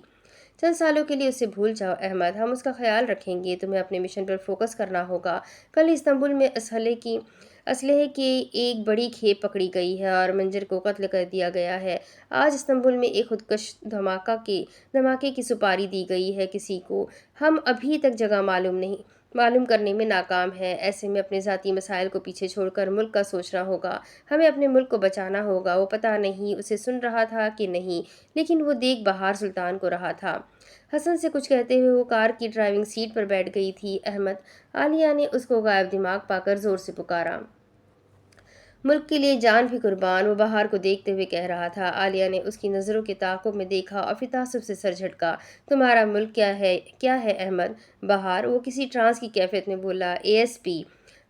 چند سالوں کے لیے اسے بھول جاؤ احمد، ہم اس کا خیال رکھیں گے۔ تمہیں اپنے مشن پر فوکس کرنا ہوگا۔ کل استنبول میں اسلحے کی ایک بڑی کھیپ پکڑی گئی ہے اور منجر کو قتل کر دیا گیا ہے۔ آج استنبول میں ایک خودکش دھماکے کی سپاری دی گئی ہے کسی کو۔ ہم ابھی تک جگہ معلوم کرنے میں ناکام ہیں۔ ایسے میں اپنے ذاتی مسائل کو پیچھے چھوڑ کر ملک کا سوچنا ہوگا۔ ہمیں اپنے ملک کو بچانا ہوگا۔ وہ پتہ نہیں اسے سن رہا تھا کہ نہیں، لیکن وہ دیکھ بہار سلطان کو رہا تھا۔ حسن سے کچھ کہتے ہوئے وہ کار کی ڈرائیونگ سیٹ پر بیٹھ گئی تھی۔ احمد، عالیہ نے اس کو غائب دماغ پا کر زور سے پکارا۔ ملک کے لیے جان بھی قربان، وہ بہار کو دیکھتے ہوئے کہہ رہا تھا۔ عالیہ نے اس کی نظروں کے تعاقب میں دیکھا اور پھر تعصب سے سر جھٹکا۔ تمہارا ملک کیا ہے احمد؟ بہار، وہ کسی ٹرانس کی کیفیت میں بولا۔ ASP،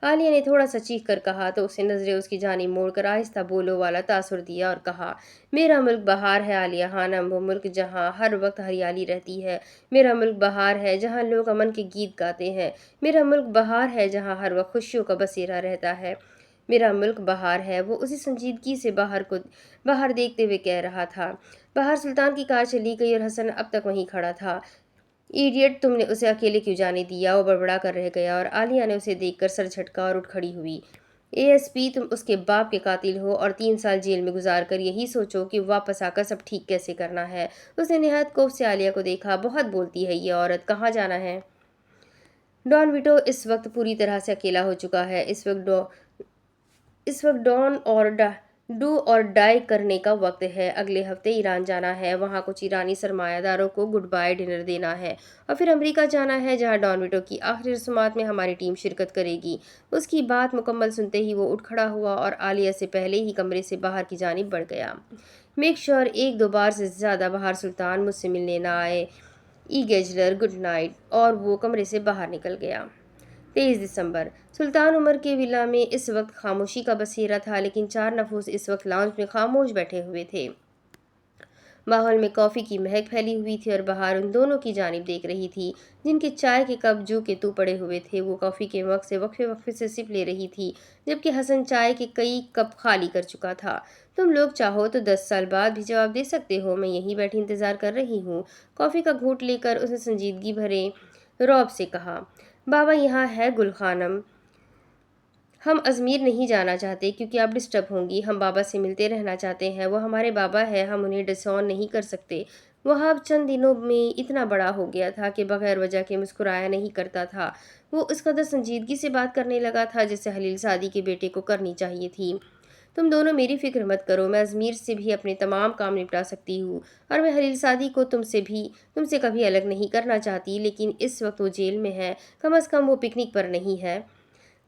عالیہ نے تھوڑا سا چیخ کر کہا تو اسے نظریں اس کی جانب موڑ کر آہستہ بولو والا تاثر دیا اور کہا، میرا ملک بہار ہے عالیہ خانم، وہ ملک جہاں ہر وقت ہریالی رہتی ہے۔ میرا ملک بہار ہے جہاں لوگ امن کے گیت گاتے ہیں۔ میرا ملک بہار ہے جہاں ہر وقت خوشیوں کا بسیرا رہتا ہے۔ میرا ملک بہار ہے۔ وہ اسی سنجیدگی سے باہر دیکھتے ہوئے کہہ رہا تھا۔ بہار سلطان کی کار چلی گئی اور حسن اب تک وہیں کھڑا تھا۔ ایڈیٹ، تم نے اسے اکیلے کیوں جانے دیا؟ وہ بڑبڑا کر رہ گیا اور عالیہ نے اسے دیکھ کر سر جھٹکا اور اٹھ کھڑی ہوئی۔ ASP، تم اس کے باپ کے قاتل ہو اور 3 سال جیل میں گزار کر یہی سوچو کہ واپس آ کر سب ٹھیک کیسے کرنا ہے۔ اس نے نہایت خوف سے عالیہ کو دیکھا۔ بہت بولتی ہے یہ عورت، کہاں جانا ہے؟ ڈان ویٹو اس وقت پوری طرح سے اکیلا ہو چکا ہے۔ اس وقت ڈو اور ڈائی کرنے کا وقت ہے۔ اگلے ہفتے ایران جانا ہے، وہاں کچھ ایرانی سرمایہ داروں کو گڈ بائے ڈنر دینا ہے، اور پھر امریکہ جانا ہے جہاں ڈان ویٹو کی آخری رسومات میں ہماری ٹیم شرکت کرے گی۔ اس کی بات مکمل سنتے ہی وہ اٹھ کھڑا ہوا اور عالیہ سے پہلے ہی کمرے سے باہر کی جانب بڑھ گیا۔ میک شور 1-2 بار سے زیادہ بہار سلطان مجھ سے ملنے نہ آئے۔ گیجلر، گڈ نائٹ، اور وہ کمرے سے باہر نکل گیا۔ 23 دسمبر، سلطان عمر کے ولا میں اس وقت خاموشی کا بسیرا تھا، لیکن 4 نفوس اس وقت لاؤنج میں خاموش بیٹھے ہوئے تھے۔ ماحول میں کافی کی مہک پھیلی ہوئی تھی اور بہار ان دونوں کی جانب دیکھ رہی تھی، جن کے چائے کے کپ جو کہ تو پڑے ہوئے تھے۔ وہ کافی کے مگ سے وقفے سے سپ لے رہی تھی، جبکہ حسن چائے کے کئی کپ خالی کر چکا تھا۔ تم لوگ چاہو تو 10 سال بعد بھی جواب دے سکتے ہو، میں یہیں بیٹھی انتظار کر رہی ہوں۔ کافی کا گھونٹ لے کر اس نے سنجیدگی بھرے رعب سے کہا۔ بابا یہاں ہے گل خانم، ہم ازمیر نہیں جانا چاہتے کیونکہ آپ ڈسٹرب ہوں گی۔ ہم بابا سے ملتے رہنا چاہتے ہیں، وہ ہمارے بابا ہے، ہم انہیں ڈسون نہیں کر سکتے۔ وہاب چند دنوں میں اتنا بڑا ہو گیا تھا کہ بغیر وجہ کے مسکرایا نہیں کرتا تھا۔ وہ اس قدر سنجیدگی سے بات کرنے لگا تھا جیسے خلیل سعدی کے بیٹے کو کرنی چاہیے تھی۔ تم دونوں میری فکر مت کرو، میں ازمیر سے بھی اپنے تمام کام نپٹا سکتی ہوں، اور میں خلیل سعدی کو تم سے کبھی الگ نہیں کرنا چاہتی، لیکن اس وقت وہ جیل میں ہے، کم از کم وہ پکنک پر نہیں ہے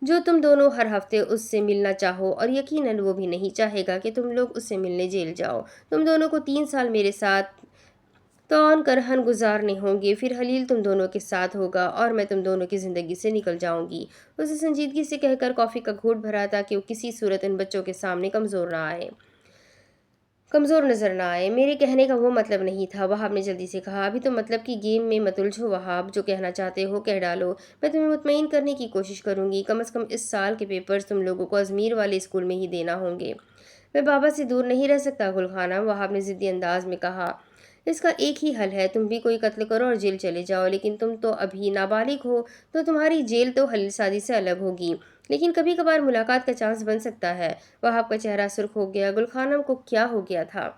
جو تم دونوں ہر ہفتے اس سے ملنا چاہو، اور یقیناً وہ بھی نہیں چاہے گا کہ تم لوگ اس سے ملنے جیل جاؤ۔ تم دونوں کو 3 سال میرے ساتھ تعاون کرہن گزارنے ہوں گے، پھر خلیل تم دونوں کے ساتھ ہوگا اور میں تم دونوں کی زندگی سے نکل جاؤں گی۔ اسے سنجیدگی سے کہہ کر کافی کا گھونٹ بھرا تھا کہ وہ کسی صورت ان بچوں کے سامنے کمزور نظر نہ آئے۔ میرے کہنے کا وہ مطلب نہیں تھا، وہاب نے جلدی سے کہا۔ ابھی تو مطلب کی گیم میں مت الجھو وہاب، جو کہنا چاہتے ہو کہہ ڈالو، میں تمہیں مطمئن کرنے کی کوشش کروں گی۔ کم از کم اس سال کے پیپرز تم لوگوں کو ازمیر والے اسکول میں ہی دینا ہوں گے۔ میں بابا سے دور نہیں رہ سکتا گل خانم، وہاب نے ضدی انداز میں کہا۔ اس کا ایک ہی حل ہے، تم بھی کوئی قتل کرو اور جیل چلے جاؤ، لیکن تم تو ابھی نابالغ ہو، تو تمہاری جیل تو خلیل سعدی سے الگ ہوگی، لیکن کبھی کبھار ملاقات کا چانس بن سکتا ہے۔ وہاب کا چہرہ سرخ ہو گیا۔ گل خانم کو کیا ہو گیا تھا؟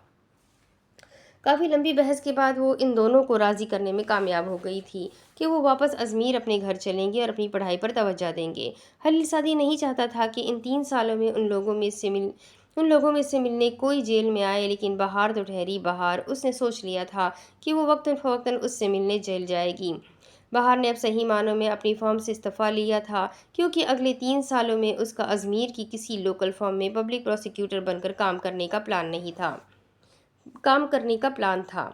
کافی لمبی بحث کے بعد وہ ان دونوں کو راضی کرنے میں کامیاب ہو گئی تھی کہ وہ واپس ازمیر اپنے گھر چلیں گے اور اپنی پڑھائی پر توجہ دیں گے۔ خلیل سعدی نہیں چاہتا تھا کہ ان 3 سالوں میں ان لوگوں میں سے ملنے کوئی جیل میں آئے، لیکن بہار تو ٹھہری بہار، اس نے سوچ لیا تھا کہ وہ وقتاً فوقتاً اس سے ملنے جیل جائے گی۔ بہار نے اب صحیح معنوں میں اپنی فرم سے استعفیٰ لیا تھا، کیونکہ اگلے 3 سالوں میں اس کا ازمیر کی کسی لوکل فرم میں پبلک پروسیکیوٹر بن کر کام کرنے کا پلان تھا۔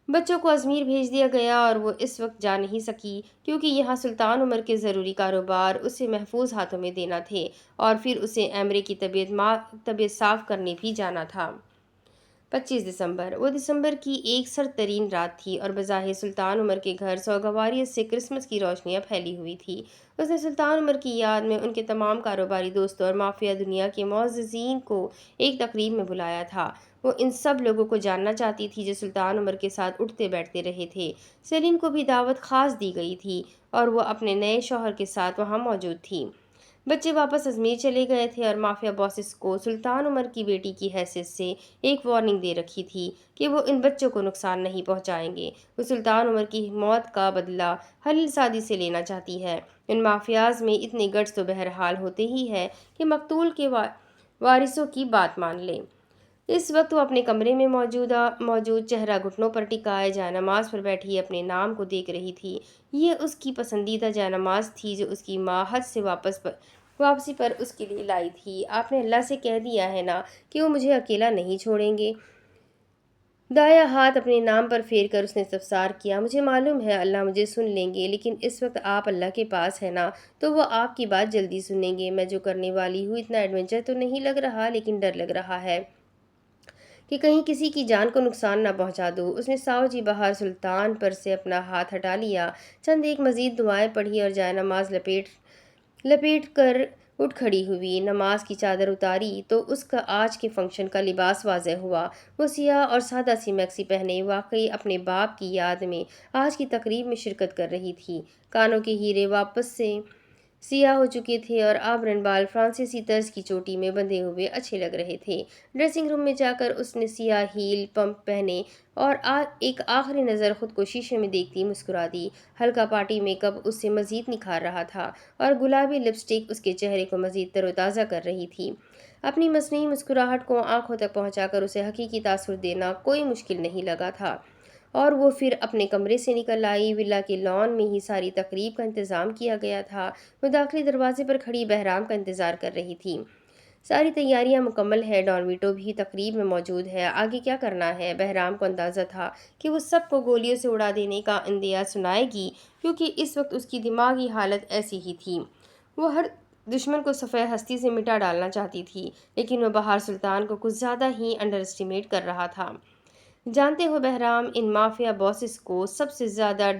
بچوں کو ازمیر بھیج دیا گیا اور وہ اس وقت جا نہیں سکی، کیونکہ یہاں سلطان عمر کے ضروری کاروبار اسے محفوظ ہاتھوں میں دینا تھے، اور پھر اسے ایمرے کی طبیعت صاف کرنے بھی جانا تھا۔ 25 دسمبر، وہ دسمبر کی ایک سرد ترین رات تھی، اور بظاہر سلطان عمر کے گھر سوگواریت سے کرسمس کی روشنیاں پھیلی ہوئی تھی۔ اس نے سلطان عمر کی یاد میں ان کے تمام کاروباری دوستوں اور مافیا دنیا کے معززین کو ایک تقریب میں بلایا تھا۔ وہ ان سب لوگوں کو جاننا چاہتی تھی جو سلطان عمر کے ساتھ اٹھتے بیٹھتے رہے تھے۔ سیلین کو بھی دعوت خاص دی گئی تھی، اور وہ اپنے نئے شوہر کے ساتھ وہاں موجود تھی۔ بچے واپس ازمیر چلے گئے تھے، اور مافیا باسز کو سلطان عمر کی بیٹی کی حیثیت سے ایک وارننگ دے رکھی تھی کہ وہ ان بچوں کو نقصان نہیں پہنچائیں گے۔ وہ سلطان عمر کی موت کا بدلہ خلیل سعدی سے لینا چاہتی ہے۔ ان مافیاز میں اتنے گٹس تو بہرحال ہوتے ہی ہیں کہ مقتول کے وارثوں کی بات مان لیں۔ اس وقت وہ اپنے کمرے میں موجود چہرہ گھٹنوں پر ٹکائے جائے نماز پر بیٹھی اپنے نام کو دیکھ رہی تھی۔ یہ اس کی پسندیدہ جائے نماز تھی جو اس کی ماں حج سے واپسی پر اس کے لیے لائی تھی۔ آپ نے اللہ سے کہہ دیا ہے نا کہ وہ مجھے اکیلا نہیں چھوڑیں گے؟ دایاں ہاتھ اپنے نام پر پھیر کر اس نے استفسار کیا۔ مجھے معلوم ہے اللہ مجھے سن لیں گے، لیکن اس وقت آپ اللہ کے پاس ہیں نا، تو وہ آپ کی بات جلدی سنیں گے۔ میں جو کرنے والی ہوں اتنا ایڈونچر تو نہیں لگ رہا، لیکن ڈر لگ رہا ہے کہ کہیں کسی کی جان کو نقصان نہ پہنچا دوں۔ اس نے ساؤ جی بہار سلطان پر سے اپنا ہاتھ ہٹا لیا، چند ایک مزید دعائیں پڑھی اور جائے نماز لپیٹ کر اٹھ کھڑی ہوئی۔ نماز کی چادر اتاری تو اس کا آج کے فنکشن کا لباس واضح ہوا۔ وہ سیاہ اور سادہ سی میکسی پہنے واقعی اپنے باپ کی یاد میں آج کی تقریب میں شرکت کر رہی تھی۔ کانوں کے ہیرے واپس سے سیاہ ہو چکے تھے، اور آبرن بال فرانسیسی طرز کی چوٹی میں بندھے ہوئے اچھے لگ رہے تھے۔ ڈریسنگ روم میں جا کر اس نے سیاہ ہیل پمپ پہنے اور ایک آخری نظر خود کو شیشے میں دیکھتی مسکرا دی۔ ہلکا پارٹی میک اپ اسے مزید نکھار رہا تھا، اور گلابی لپسٹک اس کے چہرے کو مزید تر و تازہ کر رہی تھی۔ اپنی مصنوعی مسکراہٹ کو آنکھوں تک پہنچا کر اسے حقیقی تاثر دینا کوئی مشکل نہیں لگا تھا، اور وہ پھر اپنے کمرے سے نکل آئی۔ ولا کے لان میں ہی ساری تقریب کا انتظام کیا گیا تھا۔ وہ داخلی دروازے پر کھڑی بہرام کا انتظار کر رہی تھی۔ ساری تیاریاں مکمل ہے، ڈان ویٹو بھی تقریب میں موجود ہے، آگے کیا کرنا ہے؟ بہرام کو اندازہ تھا کہ وہ سب کو گولیوں سے اڑا دینے کا اندیہ سنائے گی، کیونکہ اس وقت اس کی دماغی حالت ایسی ہی تھی۔ وہ ہر دشمن کو صفحہ ہستی سے مٹا ڈالنا چاہتی تھی، لیکن وہ بہار سلطان کو کچھ زیادہ ہی انڈر اسٹیمیٹ کر رہا تھا۔ جانتے ہو بہرام، ان مافیا باسز کو سب سے زیادہ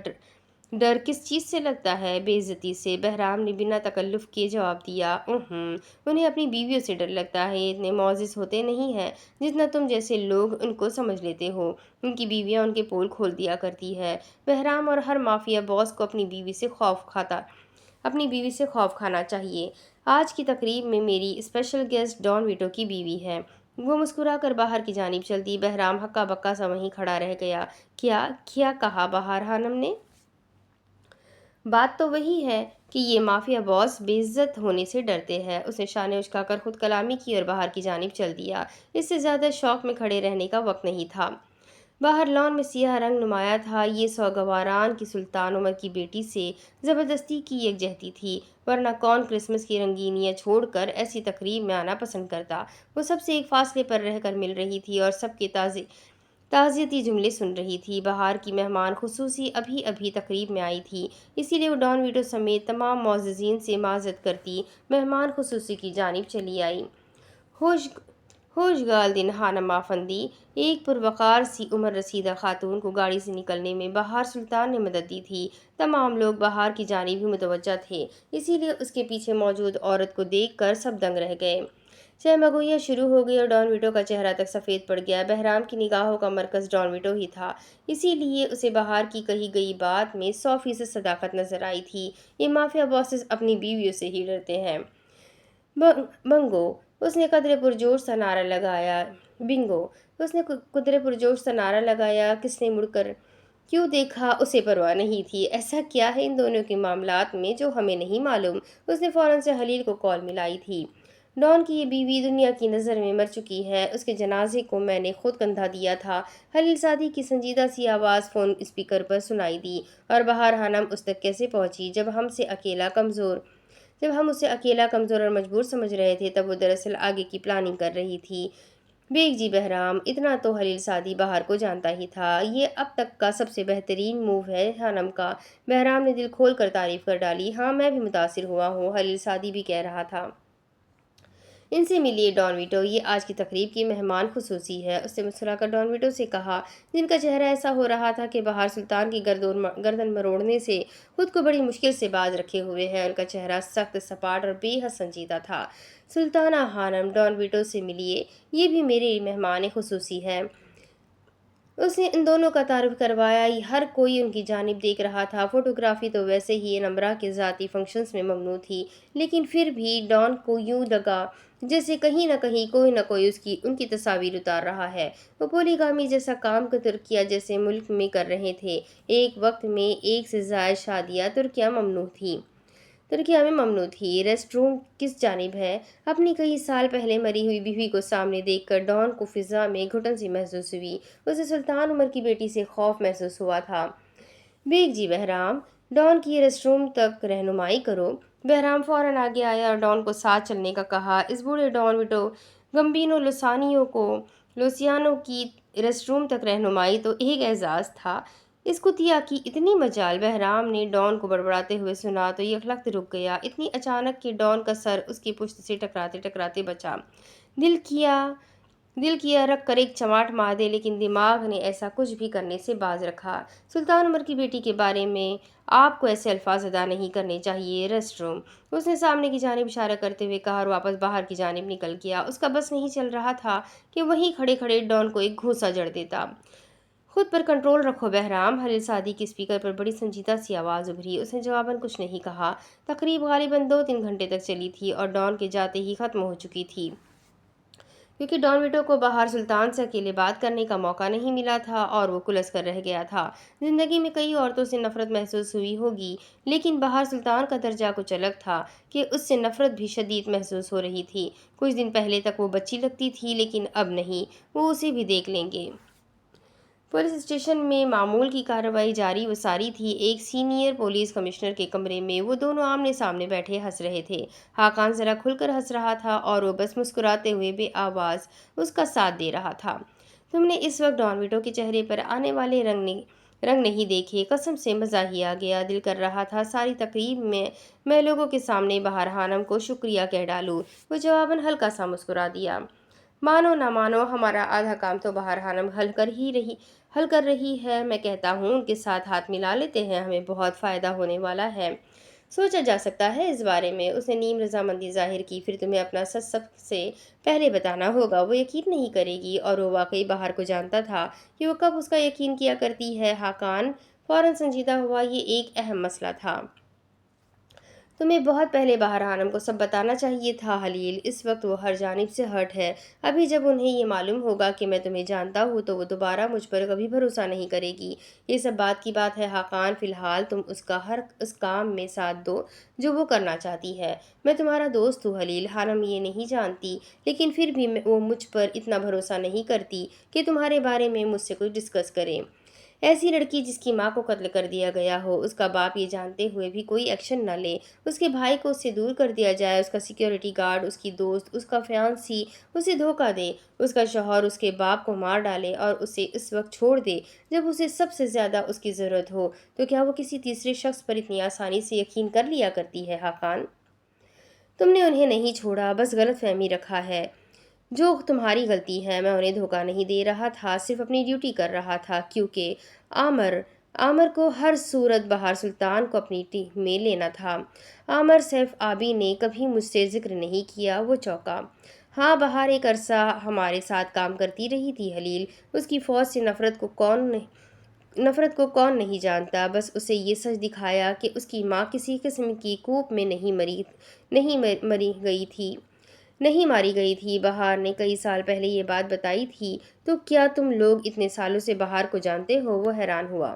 ڈر کس چیز سے لگتا ہے؟ بے عزتی سے، بہرام نے بنا تکلف کیے جواب دیا۔ انہیں اپنی بیویوں سے ڈر لگتا ہے۔ اتنے معزز ہوتے نہیں ہیں جتنا تم جیسے لوگ ان کو سمجھ لیتے ہو۔ ان کی بیویاں ان کے پول کھول دیا کرتی ہے۔ بہرام، اور ہر مافیا باس کو اپنی بیوی سے خوف کھانا چاہیے۔ آج کی تقریب میں میری اسپیشل گیسٹ ڈان ویٹو کی بیوی ہے۔ وہ مسکرا کر باہر کی جانب چل دی۔ بہرام ہکا بکا سا وہیں کھڑا رہ گیا۔ کیا کہا بہار خانم نے؟ بات تو وہی ہے کہ یہ مافیا باس بے عزت ہونے سے ڈرتے ہیں۔ اس نے شانے اچکا کر خود کلامی کی اور باہر کی جانب چل دیا۔ اس سے زیادہ شوق میں کھڑے رہنے کا وقت نہیں تھا۔ باہر لان میں سیاہ رنگ نمایاں تھا۔ یہ سوگواران کی سلطان عمر کی بیٹی سے زبردستی کی یکجہتی تھی، ورنہ کون کرسمس کی رنگینیاں چھوڑ کر ایسی تقریب میں آنا پسند کرتا؟ وہ سب سے ایک فاصلے پر رہ کر مل رہی تھی اور سب کے تعزیتی جملے سن رہی تھی۔ بہار کی مہمان خصوصی ابھی تقریب میں آئی تھی، اسی لیے وہ ڈان ویٹو سمیت تمام معززین سے معذرت کرتی مہمان خصوصی کی جانب چلی آئی۔ ہوشگال دن خانم افندی، ایک پروقار سی عمر رسیدہ خاتون کو گاڑی سے نکلنے میں بہار سلطان نے مدد دی تھی۔ تمام لوگ بہار کی جانب ہی متوجہ تھے، اسی لیے اس کے پیچھے موجود عورت کو دیکھ کر سب دنگ رہ گئے۔ چہ مگویاں شروع ہو گئی اور ڈان ویٹو کا چہرہ تک سفید پڑ گیا۔ بہرام کی نگاہوں کا مرکز ڈان ویٹو ہی تھا، اسی لیے اسے بہار کی کہی گئی بات میں 100% صداقت نظر آئی تھی۔ یہ مافیا باسز اپنی بیویوں سے ہی ڈرتے ہیں۔ بنگو، اس نے قدرے پرجوش سا نعرہ لگایا۔ بنگو، اس نے قدرے پرجوش سا نعرہ لگایا۔ کس نے مڑ کر کیوں دیکھا؟ اسے پرواہ نہیں تھی۔ ایسا کیا ہے ان دونوں کے معاملات میں جو ہمیں نہیں معلوم؟ اس نے فوراً سے خلیل کو کال ملائی تھی۔ ڈان کی یہ بیوی دنیا کی نظر میں مر چکی ہے، اس کے جنازے کو میں نے خود کندھا دیا تھا۔ خلیل سعدی کی سنجیدہ سی آواز فون اسپیکر پر سنائی دی۔ اور بہار خانم اس تک کیسے پہنچی؟ جب ہم اسے اکیلا کمزور اور مجبور سمجھ رہے تھے، تب وہ دراصل آگے کی پلاننگ کر رہی تھی۔ بیگ جی بہرام، اتنا تو خلیل سعدی بہار کو جانتا ہی تھا۔ یہ اب تک کا سب سے بہترین موو ہے خانم کا۔ بہرام نے دل کھول کر تعریف کر ڈالی۔ ہاں، میں بھی متاثر ہوا ہوں، خلیل سعدی بھی کہہ رہا تھا۔ ان سے ملیے ڈان ویٹو، یہ آج کی تقریب کی مہمان خصوصی ہے، اس نے مسکرا کر ڈان ویٹو سے کہا، جن کا چہرہ ایسا ہو رہا تھا کہ بہار سلطان کی گردن مروڑنے سے خود کو بڑی مشکل سے باز رکھے ہوئے ہے۔ ان کا چہرہ سخت، سپاٹ اور بے حد سنجیدہ تھا۔ سلطانہ خانم، ڈان ویٹو سے ملیے، یہ بھی میرے مہمان خصوصی ہے۔ اس نے ان دونوں کا تعارف کروایا۔ ہر کوئی ان کی جانب دیکھ رہا تھا۔ فوٹوگرافی تو ویسے ہی ان امرا کے ذاتی فنکشنز میں ممنوع تھی، لیکن پھر بھی ڈان کو یوں لگا جیسے کہیں نہ کہیں کوئی نہ کوئی ان کی تصاویر اتار رہا ہے۔ وہ پولی گامی جیسا کام کو ترکیہ جیسے ملک میں کر رہے تھے۔ ایک وقت میں ایک سے زائد شادیاں ترکیہ میں ممنوع تھی۔ ریسٹ روم کس جانب ہے؟ اپنی کئی سال پہلے مری ہوئی بیوی کو سامنے دیکھ کر ڈان کو فضا میں گھٹن سی محسوس ہوئی۔ اسے سلطان عمر کی بیٹی سے خوف محسوس ہوا تھا۔ بیگ جی بہرام، ڈان کی ریسٹ روم تک رہنمائی کرو۔ بہرام فوراً آگے آیا اور ڈان کو ساتھ چلنے کا کہا۔ اس بوڑھے ڈان ویٹو گمبینو لوسیانو کی ریسٹ روم تک رہنمائی تو ایک اعزاز تھا۔ اس کتیا کی اتنی مجال! بہرام نے ڈان کو بڑبڑاتے ہوئے سنا تو یکلخت رک گیا، اتنی اچانک کہ ڈان کا سر اس کی پشت سے ٹکراتے بچا۔ دل کیا رکھ کر ایک چماٹ مار دے، لیکن دماغ نے ایسا کچھ بھی کرنے سے باز رکھا۔ سلطان عمر کی بیٹی کے بارے میں آپ کو ایسے الفاظ ادا نہیں کرنے چاہیے۔ ریسٹ روم، اس نے سامنے کی جانب اشارہ کرتے ہوئے کہا اور واپس باہر کی جانب نکل گیا۔ اس کا بس نہیں چل رہا تھا کہ وہیں کھڑے کھڑے ڈان کو ایک گھونسا جڑ دیتا۔ خود پر کنٹرول رکھو بہرام، خلیل سعدی کی اسپیکر پر بڑی سنجیدہ سی آواز ابھری۔ اس نے جواباً کچھ نہیں کہا۔ تقریب غالباً 2-3 گھنٹے تک چلی تھی اور ڈان کے جاتے ہی ختم ہو چکی تھی، کیونکہ ڈان ویٹو کو بہار سلطان سے اکیلے بات کرنے کا موقع نہیں ملا تھا اور وہ کلس کر رہ گیا تھا۔ زندگی میں کئی عورتوں سے نفرت محسوس ہوئی ہوگی، لیکن بہار سلطان کا درجہ کچھ الگ تھا کہ اس سے نفرت بھی شدید محسوس ہو رہی تھی۔ کچھ دن پہلے تک وہ بچی لگتی تھی، لیکن اب نہیں، وہ اسے بھی دیکھ لیں گے۔ پولیس اسٹیشن میں معمول کی کارروائی جاری و ساری تھی۔ ایک سینئر پولیس کمشنر کے کمرے میں وہ دونوں آمنے سامنے بیٹھے ہنس رہے تھے۔ خاقان ذرا کھل کر ہنس رہا تھا اور وہ بس مسکراتے ہوئے بے آواز اس کا ساتھ دے رہا تھا۔ تم نے اس وقت ڈان ویٹو کے چہرے پر آنے والے رنگ نہیں دیکھے، قسم سے مزہ ہی آ گیا۔ دل کر رہا تھا ساری تقریب میں لوگوں کے سامنے بہار خانم کو شکریہ کہہ ڈالوں۔ وہ جواباً ہلکا سا مسکرا دیا۔ مانو نہ مانو، ہمارا آدھا کام تو بہار خانم حل کر رہی ہے۔ میں کہتا ہوں ان کے ساتھ ہاتھ ملا لیتے ہیں، ہمیں بہت فائدہ ہونے والا ہے۔ سوچا جا سکتا ہے اس بارے میں، اس نے نیم رضامندی ظاہر کی۔ پھر تمہیں اپنا سچ سب سے پہلے بتانا ہوگا۔ وہ یقین نہیں کرے گی، اور وہ واقعی بہار کو جانتا تھا کہ وہ کب اس کا یقین کیا کرتی ہے۔ خاقان فوراً سنجیدہ ہوا۔ یہ ایک اہم مسئلہ تھا۔ تمہیں بہت پہلے بہار خانم کو سب بتانا چاہیے تھا خلیل۔ اس وقت وہ ہر جانب سے ہرٹ ہے۔ ابھی جب انہیں یہ معلوم ہوگا کہ میں تمہیں جانتا ہوں تو وہ دوبارہ مجھ پر کبھی بھروسہ نہیں کرے گی۔ یہ سب بات کی بات ہے خاقان، فی الحال تم اس کا ہر اس کام میں ساتھ دو جو وہ کرنا چاہتی ہے۔ میں تمہارا دوست ہوں خلیل، خانم یہ نہیں جانتی، لیکن پھر بھی وہ مجھ پر اتنا بھروسہ نہیں کرتی کہ تمہارے بارے میں مجھ سے کچھ ڈسکس کرے۔ ایسی لڑکی جس کی ماں کو قتل کر دیا گیا ہو، اس کا باپ یہ جانتے ہوئے بھی کوئی ایکشن نہ لے، اس کے بھائی کو اس سے دور کر دیا جائے، اس کا سیکیورٹی گارڈ، اس کی دوست، اس کا فیانسی اسے دھوکہ دے، اس کا شوہر اس کے باپ کو مار ڈالے اور اسے اس وقت چھوڑ دے جب اسے سب سے زیادہ اس کی ضرورت ہو، تو کیا وہ کسی تیسرے شخص پر اتنی آسانی سے یقین کر لیا کرتی ہے؟ خاقان، تم نے انہیں نہیں چھوڑا، بس غلط فہمی رکھا ہے، جو تمہاری غلطی ہے۔ میں انہیں دھوکہ نہیں دے رہا تھا، صرف اپنی ڈیوٹی کر رہا تھا، کیونکہ عامر کو ہر صورت بہار سلطان کو اپنی ٹیم میں لینا تھا۔ عامر سیف آبی نے کبھی مجھ سے ذکر نہیں کیا۔ وہ چونکا۔ ہاں، بہار ایک عرصہ ہمارے ساتھ کام کرتی رہی تھی خلیل۔ اس کی فوج سے نفرت کو کون نہیں جانتا۔ بس اسے یہ سچ دکھایا کہ اس کی ماں کسی قسم کی کوپ میں نہیں ماری گئی تھی۔ بہار نے کئی سال پہلے یہ بات بتائی تھی۔ تو کیا تم لوگ اتنے سالوں سے بہار کو جانتے ہو؟ وہ حیران ہوا۔